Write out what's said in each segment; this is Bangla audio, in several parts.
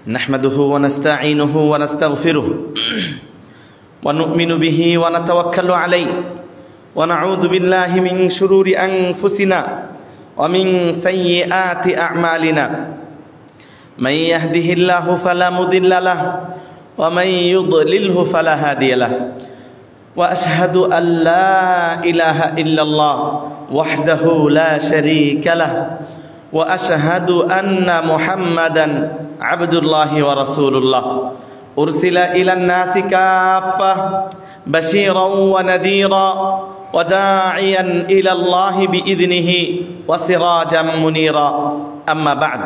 نحمده ونستعينه ونستغفره ونؤمن به ونتوكل عليه ونعوذ بالله من شرور أنفسنا ومن سيئات أعمالنا من يهده الله فلا مضل له ومن يضلله فلا هادي له وأشهد أن لا إله إلا الله وحده لا شريك له وأشهد أن محمدا عبد الله ورسول الله أرسل إلى الناس كافة بشيرا ونذيرا وداعيا إلى الله بإذنه وسراجا منيرا أما بعد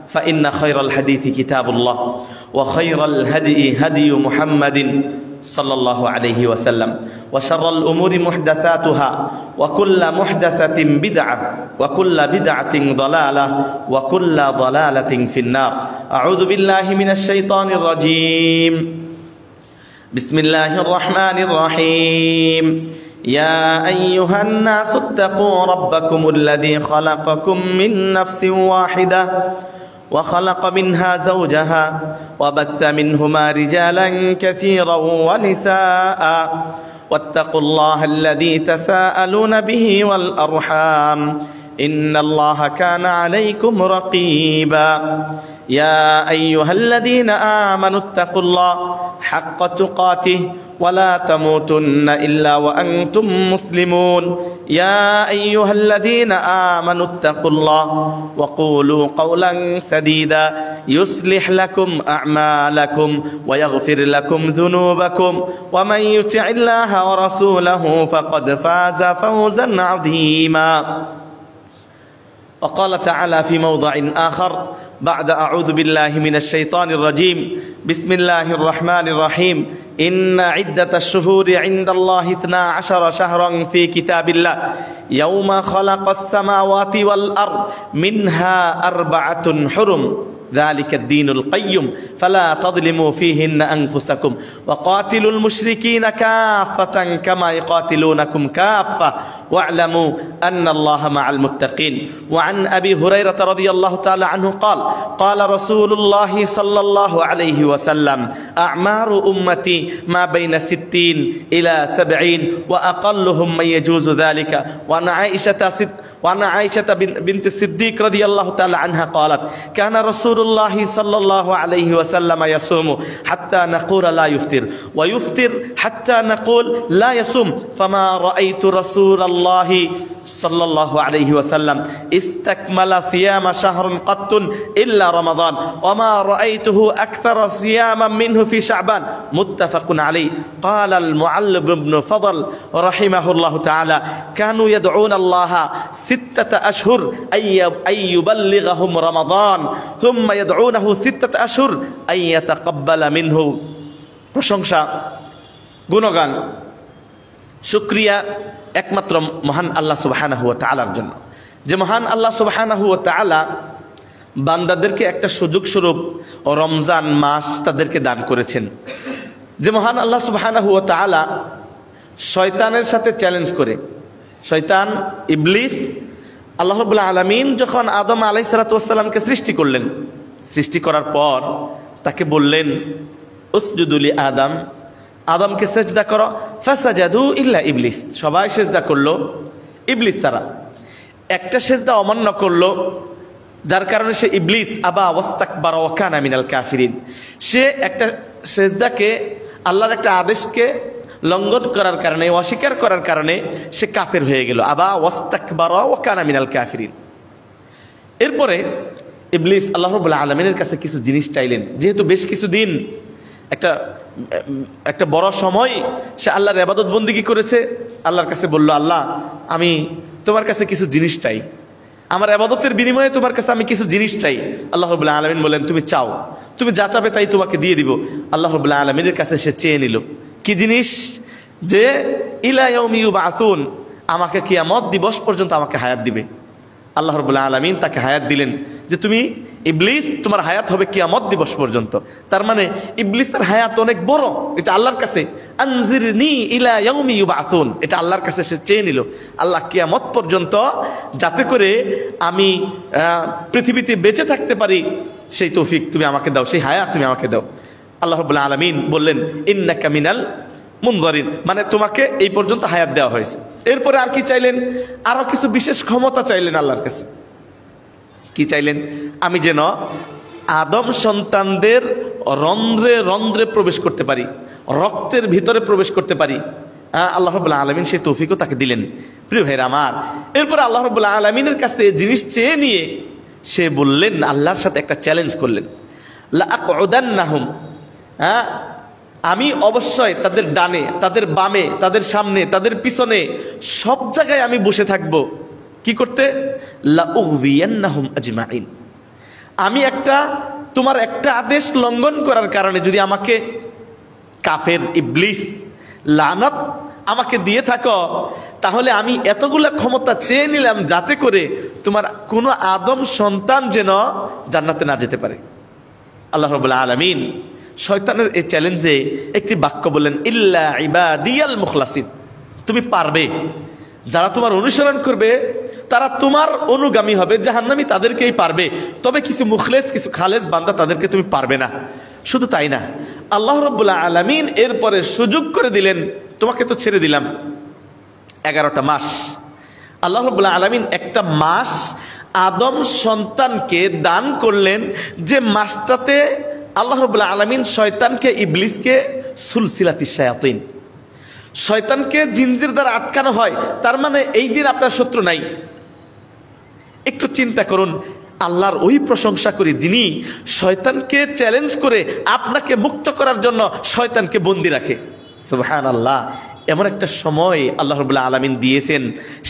فإن خير الحديث كتاب الله وخير الهدي هدي محمد صلى الله عليه وسلم وشر الأمور محدثاتها وكل محدثة بدعة وكل بدعة ضلالة وكل ضلالة في النار أعوذ بالله من الشيطان الرجيم بسم الله الرحمن الرحيم يا أيها الناس اتقوا ربكم الذي خلقكم من نفس واحدة وخلق منها زوجها وبث منهما رجالا كثيرا ونساء واتقوا الله الذي تساءلون به والأرحام إن الله كان عليكم رقيبا يا أيها الذين آمنوا اتقوا الله حق تقاته ولا تموتن إلا وأنتم مسلمون يا أيها الذين آمنوا اتقوا الله وقولوا قولا سديدا يصلح لكم أعمالكم ويغفر لكم ذنوبكم ومن يطع الله ورسوله فقد فاز فوزا عظيما وقال تعالى في موضع آخر بعد أعوذ بالله من الشيطان الرجيم بسم الله الرحمن الرحيم إن عدة الشهور عند الله 12 شهرا في كتاب الله يوم خلق السماوات والأرض منها 4 حرم ذلك الدين القيم فلا تظلموا فيهن أنفسكم وقاتلوا المشركين كافة كما يقاتلونكم كافة واعلموا أن الله مع المتقين وعن أبي هريرة رضي الله تعالى عنه قال قال رسول الله صلى الله عليه وسلم أعمار أمتي ما بين 60 إلى 70 وأقلهم من يجوز ذلك وعن عائشة بنت الصديق رضي الله تعالى عنها قالت كان رسول الله صلى الله عليه وسلم يصوم حتى نقول لا يفطر ويفطر حتى نقول لا يصوم فما رأيت رسول الله صلى الله عليه وسلم استكمل صيام شهر قط إلا رمضان وما رأيته أكثر صياما منه في شعبان متفق عليه قال المعلم بن فضل رحمه الله تعالى كانوا يدعون الله 6 أشهر أن يبلغهم رمضان ثم يدعونه 6 أشهر أن يتقبل منه প্রশংসা গুণগান শুকরিয়া একমাত্র মহান আল্লাহ সুবহানাহু ওয়া তাআলার জন্য যে মহান আল্লাহ সুবহানাহু ওয়া তাআলা বান্দাদেরকে একটা সুযোগ স্বরূপ রমজান মাস তাদেরকে দান করেছেন যে মহান আল্লাহ সুবহানাহু ওয়া তাআলা শয়তানের সাথে চ্যালেঞ্জ করে শয়তান ইবলিস আল্লাহ রাব্বুল আলামিন যখন আদম আলাইহিস সালাতু ওয়াস সালামকে সৃষ্টি করলেন সৃষ্টি করার পর তাকে বললেন উসজুদু লি আদম আদমকে সেজদা করো ফাসাজাদু ইল্লা ইবলিস সবাই সেজদা করলো ইবলিস ছাড়া একটা সেজদা অমান্য করলো যার কারণে সে ইবলিস আবা ওয়াস্তাকবারা ওয়া কানা মিনাল কাফিরিন সে একটা সেজদাকে আল্লাহর একটা আদেশকে লঙ্ঘন করার কারণে অস্বীকার করার কারণে সে কাফের হয়ে গেল আবা ওয়াস্তাকবারা ওয়া কানা মিনাল কাফিরিন এরপরে ইবলিস আল্লাহ রাব্বুল আলামিনের কাছে কিছু জিনিস চাইলেন যেহেতু বেশ কিছুদিন একটা বড় সময় সে আল্লাহর ইবাদত বন্দেগী করেছে আল্লাহর কাছে বলল আল্লাহ আমি তোমার কাছে কিছু জিনিস চাই আমার ইবাদতের বিনিময়ে তোমার কাছে আমি কিছু জিনিস চাই আল্লাহ রাব্বুল আলামিন বলেন তুমি চাও তুমি যা চাবে তাই তোমাকে দিয়ে দিব আল্লাহ রাব্বুল আলামিনের কাছে সে চেয়ে নিল কি জিনিস যে ইলা ইয়াউমি ইউবাসুন আমাকে কিয়ামত দিবস পর্যন্ত আমাকে হায়াত দিবে আল্লাহ রাব্বুল আলামিন তাকে হায়াত দিলেন যে তুমি ইবলিস, তোমার হায়াত হবে কিয়ামত দিবস পর্যন্ত। তার মানে ইবলিসের হায়াত অনেক বড়, এটা আল্লাহর কাছে। আনজিরনি ইলা ইয়াউমি ইউবাসুন, এটা আল্লাহর কাছে সে চেয়ে নিল, আল্লাহ কিয়ামত পর্যন্ত যাতে করে আমি পৃথিবীতে বেঁচে থাকতে পারি সেই তৌফিক তুমি আমাকে দাও, সেই হায়াত তুমি আমাকে দাও। আল্লাহ রাব্বুল আলামিন বললেন ইন্নাকা মিনাল মুনজারিন, মানে তোমাকে এই পর্যন্ত হায়াত দেওয়া হয়েছে। এরপরে আর কি চাইলেন? আরো কিছু বিশেষ ক্ষমতা চাইলেন আল্লাহর কাছে। কি চাইলেন? আমি যেন আদম সন্তানদের রন্ধ্রে রন্ধ্রে প্রবেশ করতে পারি, রক্তের ভিতরে প্রবেশ করতে পারি। আল্লাহ রাব্বুল আলামিন সেই তৌফিকও তাকে দিলেন। প্রিয় ভাইরা আমার, এরপরে আল্লাহ রাব্বুল আলামিনের কাছে জিনিস চেয়ে নিয়ে সে বললেন, আল্লাহর সাথে একটা চ্যালেঞ্জ করলেন, লা আকউদান্নাহুম, আমি অবশ্যই তাদের ডানে, তাদের বামে, তাদের সামনে, তাদের পিছনে, সব জায়গায় আমি বসে থাকবো। কি করতে? লা উগবিয়ান্নাহুম আজমাইন। আমি তোমার একটা আদেশ লঙ্ঘন করার কারণে যদি আমাকে কাফের ইবলিস লানত আমাকে দিয়ে থাকো, তাহলে আমি এতগুলা ক্ষমতা চেয়ে নিলাম যাতে করে তোমার কোনো আদম সন্তান যেন জান্নাতে না যেতে পারে। আল্লাহ রাব্বুল আলামিন শয়তানের এই চ্যালেঞ্জে একটি বাক্য বললেন, ইল্লা ইবাদিয়াল মুখলাসিন, তুমি পারবে, যারা তোমার অনুসরণ করবে তারা তোমার অনুগামী হবে, জাহান্নামী তাদেরকেই পারবে, তবে কিছু মুখলেস, কিছু খালেস বান্দা তাদেরকে তুমি পারবে না। শুধু তাই না, আল্লাহ রাব্বুল আলামিন এরপরে সুযোগ করে দিলেন, তোমাকে তো ছেড়ে দিলাম 11টা মাস। আল্লাহ রাব্বুল আলামিন একটা মাস আদম সন্তানকে দান করলেন, যে মাসটাতে আল্লাহ রাব্বুল আলামিন শয়তানকে, ইবলিসকে সুলসিলাতিশ শায়াতিন, শয়তানকে জিনদের দ্বারা আটকানো হয়। তার মানে এই দিন আপনার শত্রু নাই। একটু চিন্তা করুন, আল্লাহর ওই প্রশংসা করি যিনি শয়তানকে চ্যালেঞ্জ করে আপনাকে মুক্ত করার জন্য শয়তানকে বন্দি রাখে। সুবহানাল্লাহ, এমন একটা সময় আল্লাহ রাব্বুল আলামিন দিয়েছেন,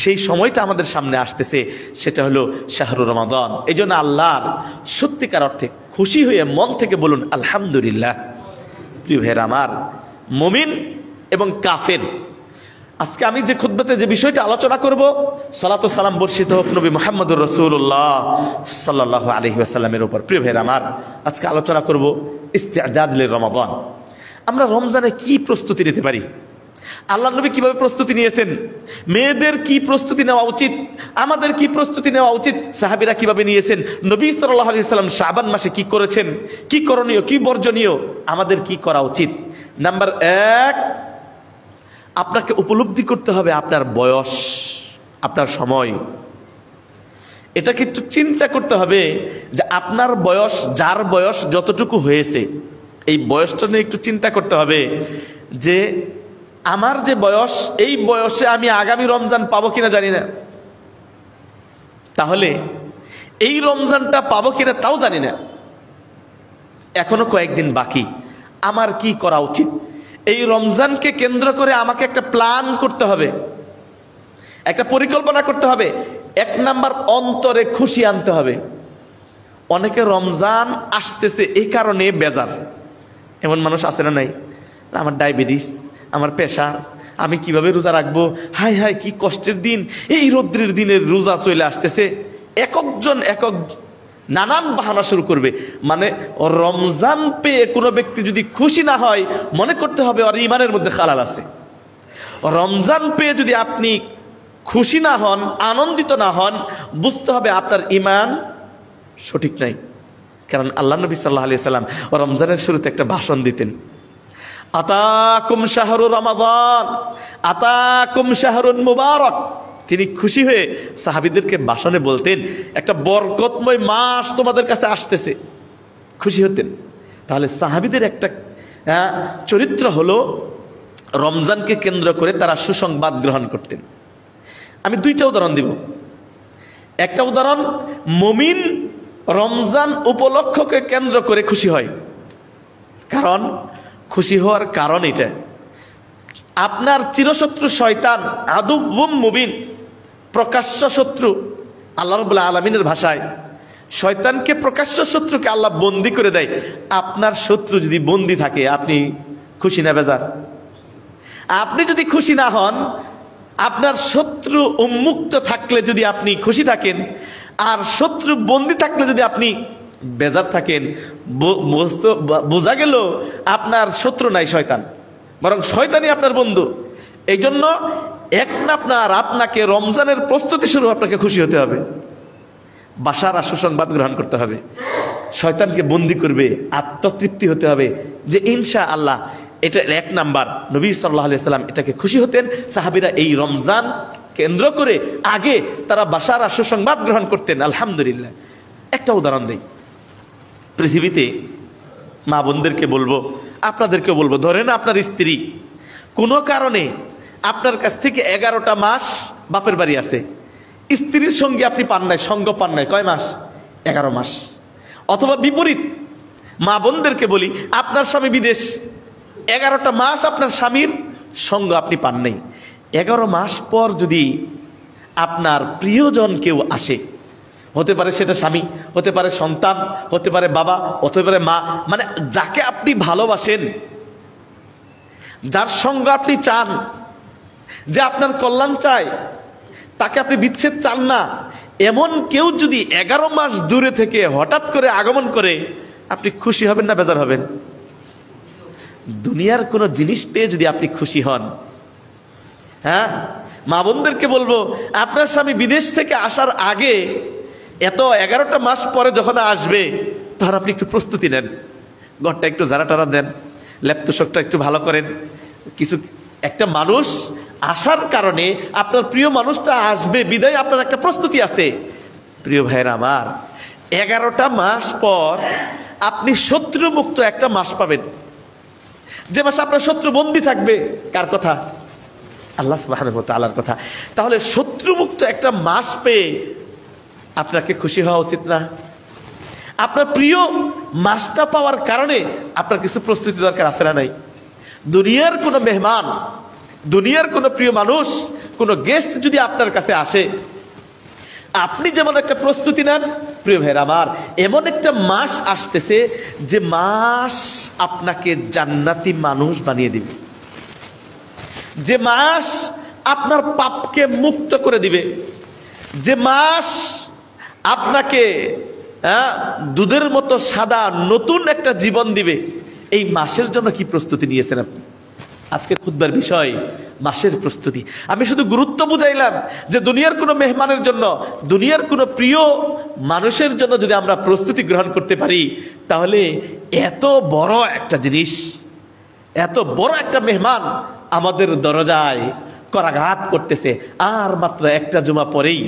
সেই সময়টা আমাদের সামনে আসতেছে, সেটা হলো শাহরুর রমাদান। এই জন্য আল্লাহর সত্যিকার অর্থে খুশি হয়ে মন থেকে বলুন আলহামদুলিল্লাহ। প্রিয় ভাইরা আমার, মুমিন এবং কাফের, আজকে আমি যে খুতবাতে যে বিষয়টা আলোচনা করব, সালাতু সালাম বর্ষিত হোক নবী মুহাম্মদুর রাসূলুল্লাহ সাল্লাল্লাহু আলাইহি ওয়াসাল্লামের উপর। প্রিয় ভাইরা আমার, আজকে আলোচনা করব ইস্তিআদাদ লির রমাদান। আমরা রমজানে কি প্রস্তুতি নিতে পারি, আল্লাহ নবী কিভাবে প্রস্তুতি নিয়েছেন, মেয়েদের কি প্রস্তুতি নেওয়া উচিত, আমাদের কি প্রস্তুতি নেওয়া উচিত, সাহাবীরা কিভাবে নিয়েছেন, নবী সাল্লাল্লাহু আলাইহি ওয়াসাল্লাম শাবান মাসে কি করেছেন, কি করণীয়, কি বর্জনীয়, আমাদের কি করা উচিত। নাম্বার 1, আপনাকে উপলব্ধি করতে হবে আপনার বয়স, আপনার সময়। এটা কিন্তু চিন্তা করতে হবে যে আপনার বয়স, যার বয়স যতটুকু হয়েছে, এই বয়সটা নিয়ে একটু চিন্তা করতে হবে যে আমার যে বয়স, এই বয়সে আমি আগামী রমজান পাবো কিনা জানি না, তাহলে এই রমজানটা পাবো কিনা তাও জানি না, এখনো কয়েকদিন বাকি, আমার কি করা উচিত। এই রমজানকে কেন্দ্র করে আমাকে একটা প্ল্যান করতে হবে, একটা পরিকল্পনা করতে হবে। 1 নাম্বার, অন্তরে খুশি আনতে হবে। অনেকে রমজান আসতেছে এই কারণে বেজার। এমন মানুষ আছে না নাই? আমার ডায়াবেটিস, আমার প্রেশার, আমি কিভাবে রোজা রাখবো, হাই হাই কি কষ্টের দিন, এই রৌদ্রের দিনের রোজা চলে আসতেছে। একজন নানান বাহানা শুরু করবে। মানে রমজান পেয়ে কোনো ব্যক্তি যদি খুশি না হয়, মনে করতে হবে ওর ইমানের মধ্যে খালাল আছে। রমজান পেয়ে যদি আপনি খুশি না হন, আনন্দিত না হন, বুঝতে হবে আপনার ইমান সঠিক নাই। কারণ আল্লাহ নবী সাল্লাল্লাহু আলাইহি সাল্লাম রমজানের শুরুতে একটা ভাষণ দিতেন, আতাকুম শাহরু রমাদান, আতাকুম শাহরুন মুবারক। তিনি খুশি হয়ে সাহাবীদেরকে ভাষণে বলতেন, একটা বরকতময় মাস তোমাদের কাছে আসতেছে, খুশি হতেন। তাহলে সাহাবীদের একটা চরিত্র হলো রমজানকে কেন্দ্র করে তারা সুসংবাদ গ্রহণ করতেন। আমি 2টা উদাহরণ দিব। একটা উদাহরণ, মুমিন রমজান উপলক্ষকে কেন্দ্র করে খুশি হয়। কারণ খুশি হওয়ার কারণ এটা, আপনার চিরশত্রু শয়তান, আদুউম মুবিন, প্রকাশ্য শত্রু। আল্লাহ রাব্বুল আলামিনের ভাষায় শয়তানকে, প্রকাশ্য শত্রুকে আল্লাহ বন্দী করে দেয়। আপনার শত্রু যদি বন্দী থাকে, আপনি খুশি না বেজার? আপনি যদি খুশি না হন, আপনার শত্রু উন্মুক্ত থাকলে যদি আপনি খুশি থাকেন, আর শত্রু বন্দী থাকলে যদি আপনি বেজার থাকেন, বোঝা গেল আপনার শত্রু নাই শয়তান, বরং শয়তানই আপনার বন্ধু। এই জন্য আপনাকে রমজানের প্রস্তুতি শুরু আপনাকে খুশি হতে হবে, বাশার আর সুসংবাদ গ্রহণ করতে হবে, শয়তানকে বন্দী করবে, আত্মতৃপ্তি হতে হবে যে ইনশাআল্লাহ এটা 1 নাম্বার। নবী সাল্লাল্লাহু আলাইহি সাল্লাম এটাকে খুশি হতেন। সাহাবীরা এই রমজান কেন্দ্র করে আগে তারা বাশার আর সুসংবাদ গ্রহণ করতেন। আলহামদুলিল্লাহ। একটা উদাহরণ দেই, পৃথিবীতে মা বোনদেরকে বলবো, আপনাদেরকে বলবো, ধরেন আপনার স্ত্রী কোনো কারণে আপনার কাছ থেকে 11টা মাস বাপের বাড়ি আছে, স্ত্রীর সঙ্গে আপনি পান নাই, সঙ্গ পান নাই, কয় মাস? 11 মাস। অথবা বিপরীত, মা বোনদেরকে বলি, আপনার স্বামী বিদেশ, 11টা মাস আপনার স্বামীর সঙ্গ আপনি পান নাই। 11 মাস পর যদি আপনার প্রিয়জন কেউ আসে, হতে পারে সেটা স্বামী, হতে পারে সন্তান, হতে পারে বাবা, হতে পারে মা, মানে যাকে আপনি ভালোবাসেন, যার সঙ্গ আপনি চান, যে আপনার কল্যাণ চায়, তাকে আপনি বিচ্ছেদ চান না, এমন কেউ যদি 11 মাস দূরে থেকে হঠাৎ করে আগমন করে, আপনি খুশি হবেন না বেজার হবেন? দুনিয়ার কোন জিনিস পেয়ে যদি আপনি খুশি হন, হ্যাঁ, মা বোনদেরকে বলবো, আপনার স্বামী বিদেশ থেকে আসার আগে এত 11টা মাস পরে যখন আসবে, তখন আপনি একটু প্রস্তুতি নেন, ঘরটা একটু ঝাড়া টাড়া দেন, ল্যাপটপটা একটু ভালো করেন। কিছু একটা মানুষ আসার কারণে, আপনার প্রিয় মানুষটা আসবে বিদায় আপনার একটা প্রস্তুতি আছে। প্রিয় ভাইয়েরা আমার, 11টা মাস পর আপনি শত্রু মুক্ত একটা মাস পাবেন, যে মাসে আপনার শত্রু বন্দী থাকবে। কার কথা? আল্লাহ সুবহানাহু ওয়া তাআলার কথা। তাহলে শত্রু মুক্ত একটা মাস পেয়ে আপনাকে খুশি হওয়া উচিত না? আপনার প্রিয় মাসটা পাওয়ার কারণে আপনার কিছু প্রস্তুতি দরকার আছে না নাই? দুনিয়ার কোনো মেহমান, দুনিয়ার কোনো প্রিয় মানুষ, কোনো গেস্ট যদি আপনার কাছে আসে, আপনি যেমন একটা প্রস্তুতি নেন, প্রিয় ভাইরা আমার, এমন একটা মাস আসতেছে যে মাস আপনাকে জান্নাতি মানুষ বানিয়ে দিবে, যে মাস আপনার পাপকে মুক্ত করে দিবে, যে মাস আপনাকে দুধের মতো সাদা নতুন একটা জীবন দিবে। এই মাসের জন্য কি প্রস্তুতি নিয়েছেন আপনি? আজকের খুতবার বিষয় মাসের প্রস্তুতি। আমি শুধু গুরুত্ব বুঝাইলাম যে দুনিয়ার কোনো মেহমানের জন্য, দুনিয়ার কোনো প্রিয় মানুষের জন্য যদি আমরা প্রস্তুতি গ্রহণ করতে পারি, তাহলে এত বড় একটা জিনিস, এত বড় একটা মেহমান আমাদের দরজায় করাঘাত করতেছে, আর মাত্র একটা জুমা পরেই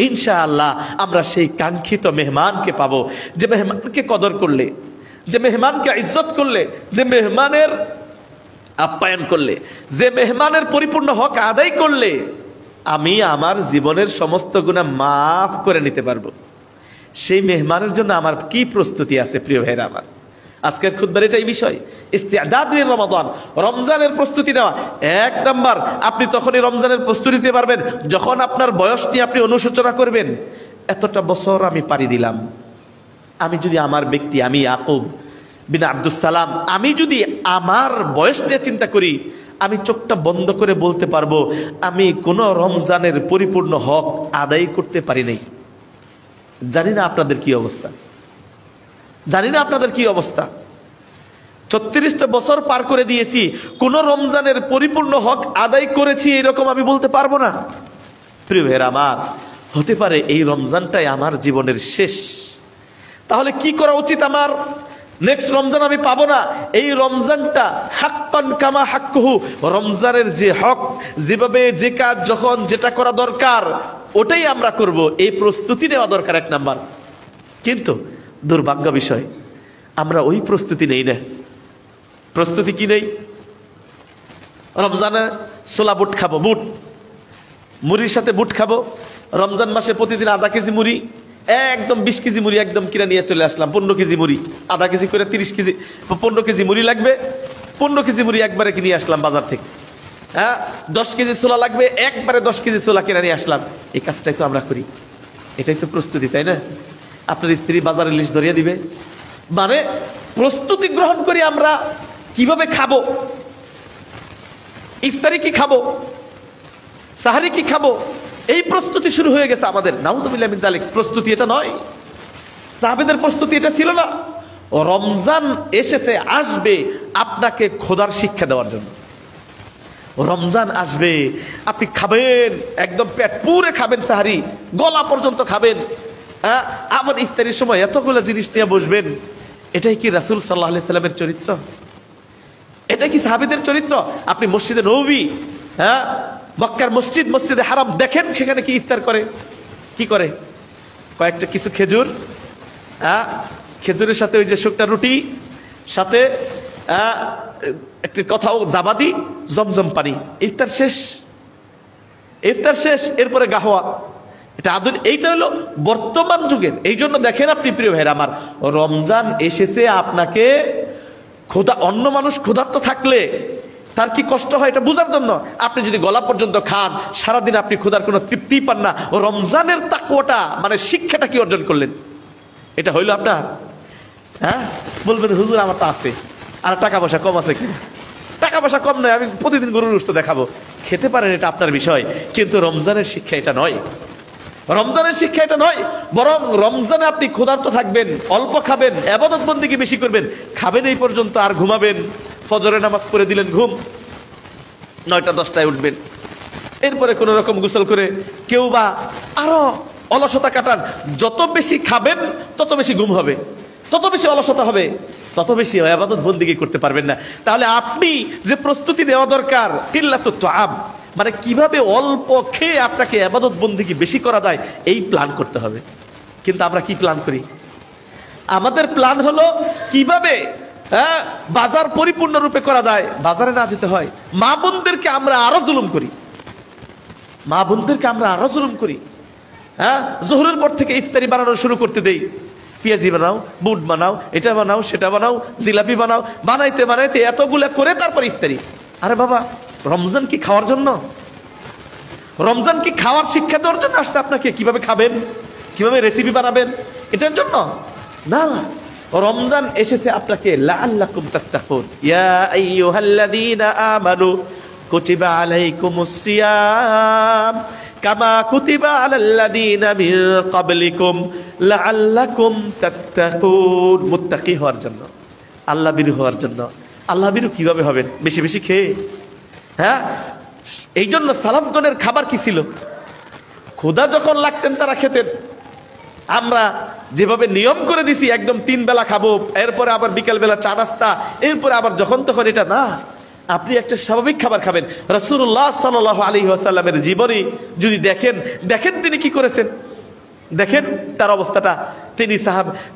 ইনশাআল্লাহ আমরা সেই কাঙ্ক্ষিত মেহমানকে পাবো, যে মেহমানকে কদর করলে, যে মেহমানকে ইজ্জত করলে, যে মেহমানের আপ্যায়ন করলে, যে মেহমানের পরিপূর্ণ হক আদায় করলে আমি আমার জীবনের সমস্ত গুনাহ মাফ করে নিতে পারবো। সেই মেহমানের জন্য আমার কি প্রস্তুতি আছে প্রিয় ভাইরা আমার? আজকের খুতবার এটাই বিষয়, ইস্তিআদাদ লির রমাদান, রমজানের প্রস্তুতি নেওয়া। 1 নাম্বার, আপনি তখনই রমজানের প্রস্তুতি নিতে পারবেন যখন আপনার বয়স নিয়ে আপনি অনুশোচনা করবেন, এতটা বছর আমি পাড়ি দিলাম, আমি যদি আমার ব্যক্তি, আমি ইয়াকুব বিন আব্দুস সালাম, আমি যদি আমার বয়স নিয়ে চিন্তা করি, আমি চোখটা বন্ধ করে বলতে পারবো আমি কোনো রমজানের পরিপূর্ণ হক আদায় করতে পারি নাই। জানি না আপনাদের কি অবস্থা, জানি না আপনাদের কি অবস্থা। 36টা বছর পার করে দিয়েছি, কোন রমজানের পরিপূর্ণ হক আদায় করেছি এরকম আমি বলতে পারবো না। প্রিয় ভাইরা আমার, হতে পারে এই রমজানটাই আমার জীবনের শেষ। তাহলে কি করা উচিত আমার? নেক্সট রমজান আমি পাবো না, এই রমজানটা হাক্কান কামা হাক্কুহু, রমজানের যে হক, যেভাবে যে কাজ যখন যেটা করা দরকার ওটাই আমরা করব, এই প্রস্তুতি নেওয়া দরকার 1 নাম্বার। কিন্তু দুর্ভাগ্য বিষয়, আমরা ওই প্রস্তুতি নেই না। প্রস্তুতি কি নেই? রমজানে ছোলা বুট খাবো, বুট মুড়ির সাথে বুট খাবো। রমজান মাসে প্রতিদিন আধা কেজি মুড়ি, একদম 20 কেজি মুড়ি একদম কিনে নিয়ে চলে আসলাম। 15 কেজি মুড়ি, আধা কেজি করে 30 কেজি, 15 কেজি মুড়ি লাগবে, 15 কেজি মুড়ি একবারে কিনে আসলাম বাজার থেকে। হ্যাঁ, 10 কেজি ছোলা লাগবে, একবারে 10 কেজি ছোলা কিনে নিয়ে আসলাম। এই কাজটাই তো আমরা করি, এটাই তো প্রস্তুতি, তাই না? আপনার স্ত্রী বাজারে লিস্ট ধরিয়ে দিবে, মানে প্রস্তুতি গ্রহণ করি আমরা কিভাবে খাবো, ইফতারি কি খাবো, সাহারি কি খাবো, এই প্রস্তুতি শুরু হয়ে গেছে আমাদের। নাউযুবিল্লাহি মিন যালিক। প্রস্তুতি এটা নয়, সাহাবীদের প্রস্তুতি এটা ছিল না। রমজান এসেছে, আসবে আপনাকে খোদার শিক্ষা দেওয়ার জন্য। রমজান আসবে, আপনি খাবেন, একদম পেট পুরে খাবেন, সাহারি গলা পর্যন্ত খাবেন, আবার ইফতারির সময় এতগুলো জিনিস নিয়ে বসবেন। এটাই কি রাসূল সাল্লাল্লাহু আলাইহি সাল্লামের চরিত্র? এটা কি সাহাবীদের চরিত্র? আপনি মসজিদে নববী, মক্কার মসজিদ, মসজিদে হারাম দেখেন, সেখানে কি ইফতার করে, কি করে? কয়েকটা কিছু খেজুর, খেজুরের সাথে ওই যে শুকনা রুটি, সাথে একটি কথাও জাবাদি, জমজম পানি, ইফতার শেষ। ইফতার শেষ, এরপরে গাহওয়া। এটা আধুনিক, এইটা হলো বর্তমান যুগের। এই জন্য দেখেন আপনি প্রিয় ভাইরা আমার, রমজান এসেছে আপনাকে ক্ষুধা, অন্য মানুষ ক্ষুধার্ত থাকলে তার কি কষ্ট হয় এটা বোঝার জন্য। আপনি যদি গলা পর্যন্ত খান, সারাদিন আপনি ক্ষুধার কোনো তৃপ্তি পান না, রমজানের তাকওয়াটা মানে শিক্ষাটা কি অর্জন করলেন? এটা হইলো আপনার। বলবেন হুজুর আমার তো আছে, আর টাকা পয়সা কম আছে কিনা? টাকা পয়সা কম নয়, আমি প্রতিদিন গরুর গোশত দেখাবো, খেতে পারেন, এটা আপনার বিষয়। কিন্তু রমজানের শিক্ষা এটা নয়, রমজানের শিক্ষা এটা নয়। বরং রমজানে আপনি ক্ষুধার্ত থাকবেন, অল্প খাবেন, ইবাদত বন্দেগী বেশি করবেন, খাবেন এই পর্যন্ত, আর ঘুমাবেন। ফজরের নামাজ পড়ে দিলেন, ঘুম, 9টা 10টায় উঠবেন। এরপরে কোন রকম গোসল করে কেউ বা আরো অলসতা কাটান। যত বেশি খাবেন তত বেশি ঘুম হবে, তত বেশি অলসতা হবে, তত বেশি ইবাদত বন্দেগী করতে পারবেন না। তাহলে আপনি যে প্রস্তুতি নেওয়া দরকার, কিল্লাতুত তুআম, মানে কিভাবে অল্প খেয়ে আপনাকে ইবাদত বন্দেগী বেশি করা যায়, এই প্ল্যান করতে হবে। কিন্তু আমরা কি প্ল্যান করি? আমাদের প্ল্যান হলো কিভাবে বাজার পরিপূর্ণ রূপে করা যায়, বাজারে না যেতে হয়। মা বোনদেরকে আমরা আরো জুলুম করি, মা বোনদেরকে আমরা আরো জুলুম করি। জোহরের পর থেকে ইফতারি বানানো শুরু করতে দেই, পেঁয়াজি বানাও, বুট বানাও, এটা বানাও, সেটা বানাও, জিলাপি বানাও, বানাইতে বানাইতে এতগুলা করে তারপর ইফতারি। আরে বাবা, রমজান কি খাওয়ার জন্য? রমজান কি খাওয়ার শিক্ষা দেওয়ার জন্য আসছে আপনাকে? কিভাবে খাবেন, কিভাবে রেসিপি বানাবেন, এটার জন্য না। রমজান এসেছে আপনাকে লাআল্লাকুম তাত্তাকুন। ইয়া আইয়ুহাল্লাযীনা আমানু কুতিবা আলাইকুমুস সিয়াম কামা কুতিবা আলাল্লাযীনা মিন ক্বাবলিকুম লাআল্লাকুম তাত্তাকুন। মুত্তাকি হওয়ার জন্য, আল্লাহ ভীরু হওয়ার জন্য। আল্লাহ ভীরু কিভাবে হবেন? বেশি বেশি খেয়ে। এই জন্য সালাফগণের খাবার কি ছিল? ক্ষুধা যখন লাগতেন তারা খেতেন। আমরা যেভাবে নিয়ম করে দিছি একদম 3 বেলা খাবো, এরপরে আবার বিকেল বেলা চা নাস্তা, এরপরে আবার যখন তখন, এটা না। আপনি একটা স্বাভাবিক খাবার খাবেন। রাসূলুল্লাহ সাল্লাল্লাহু আলাইহি ওয়াসাল্লামের জীবনী যদি দেখেন তিনি কি করেছেন, দেখেন তার অবস্থাটা। তিনি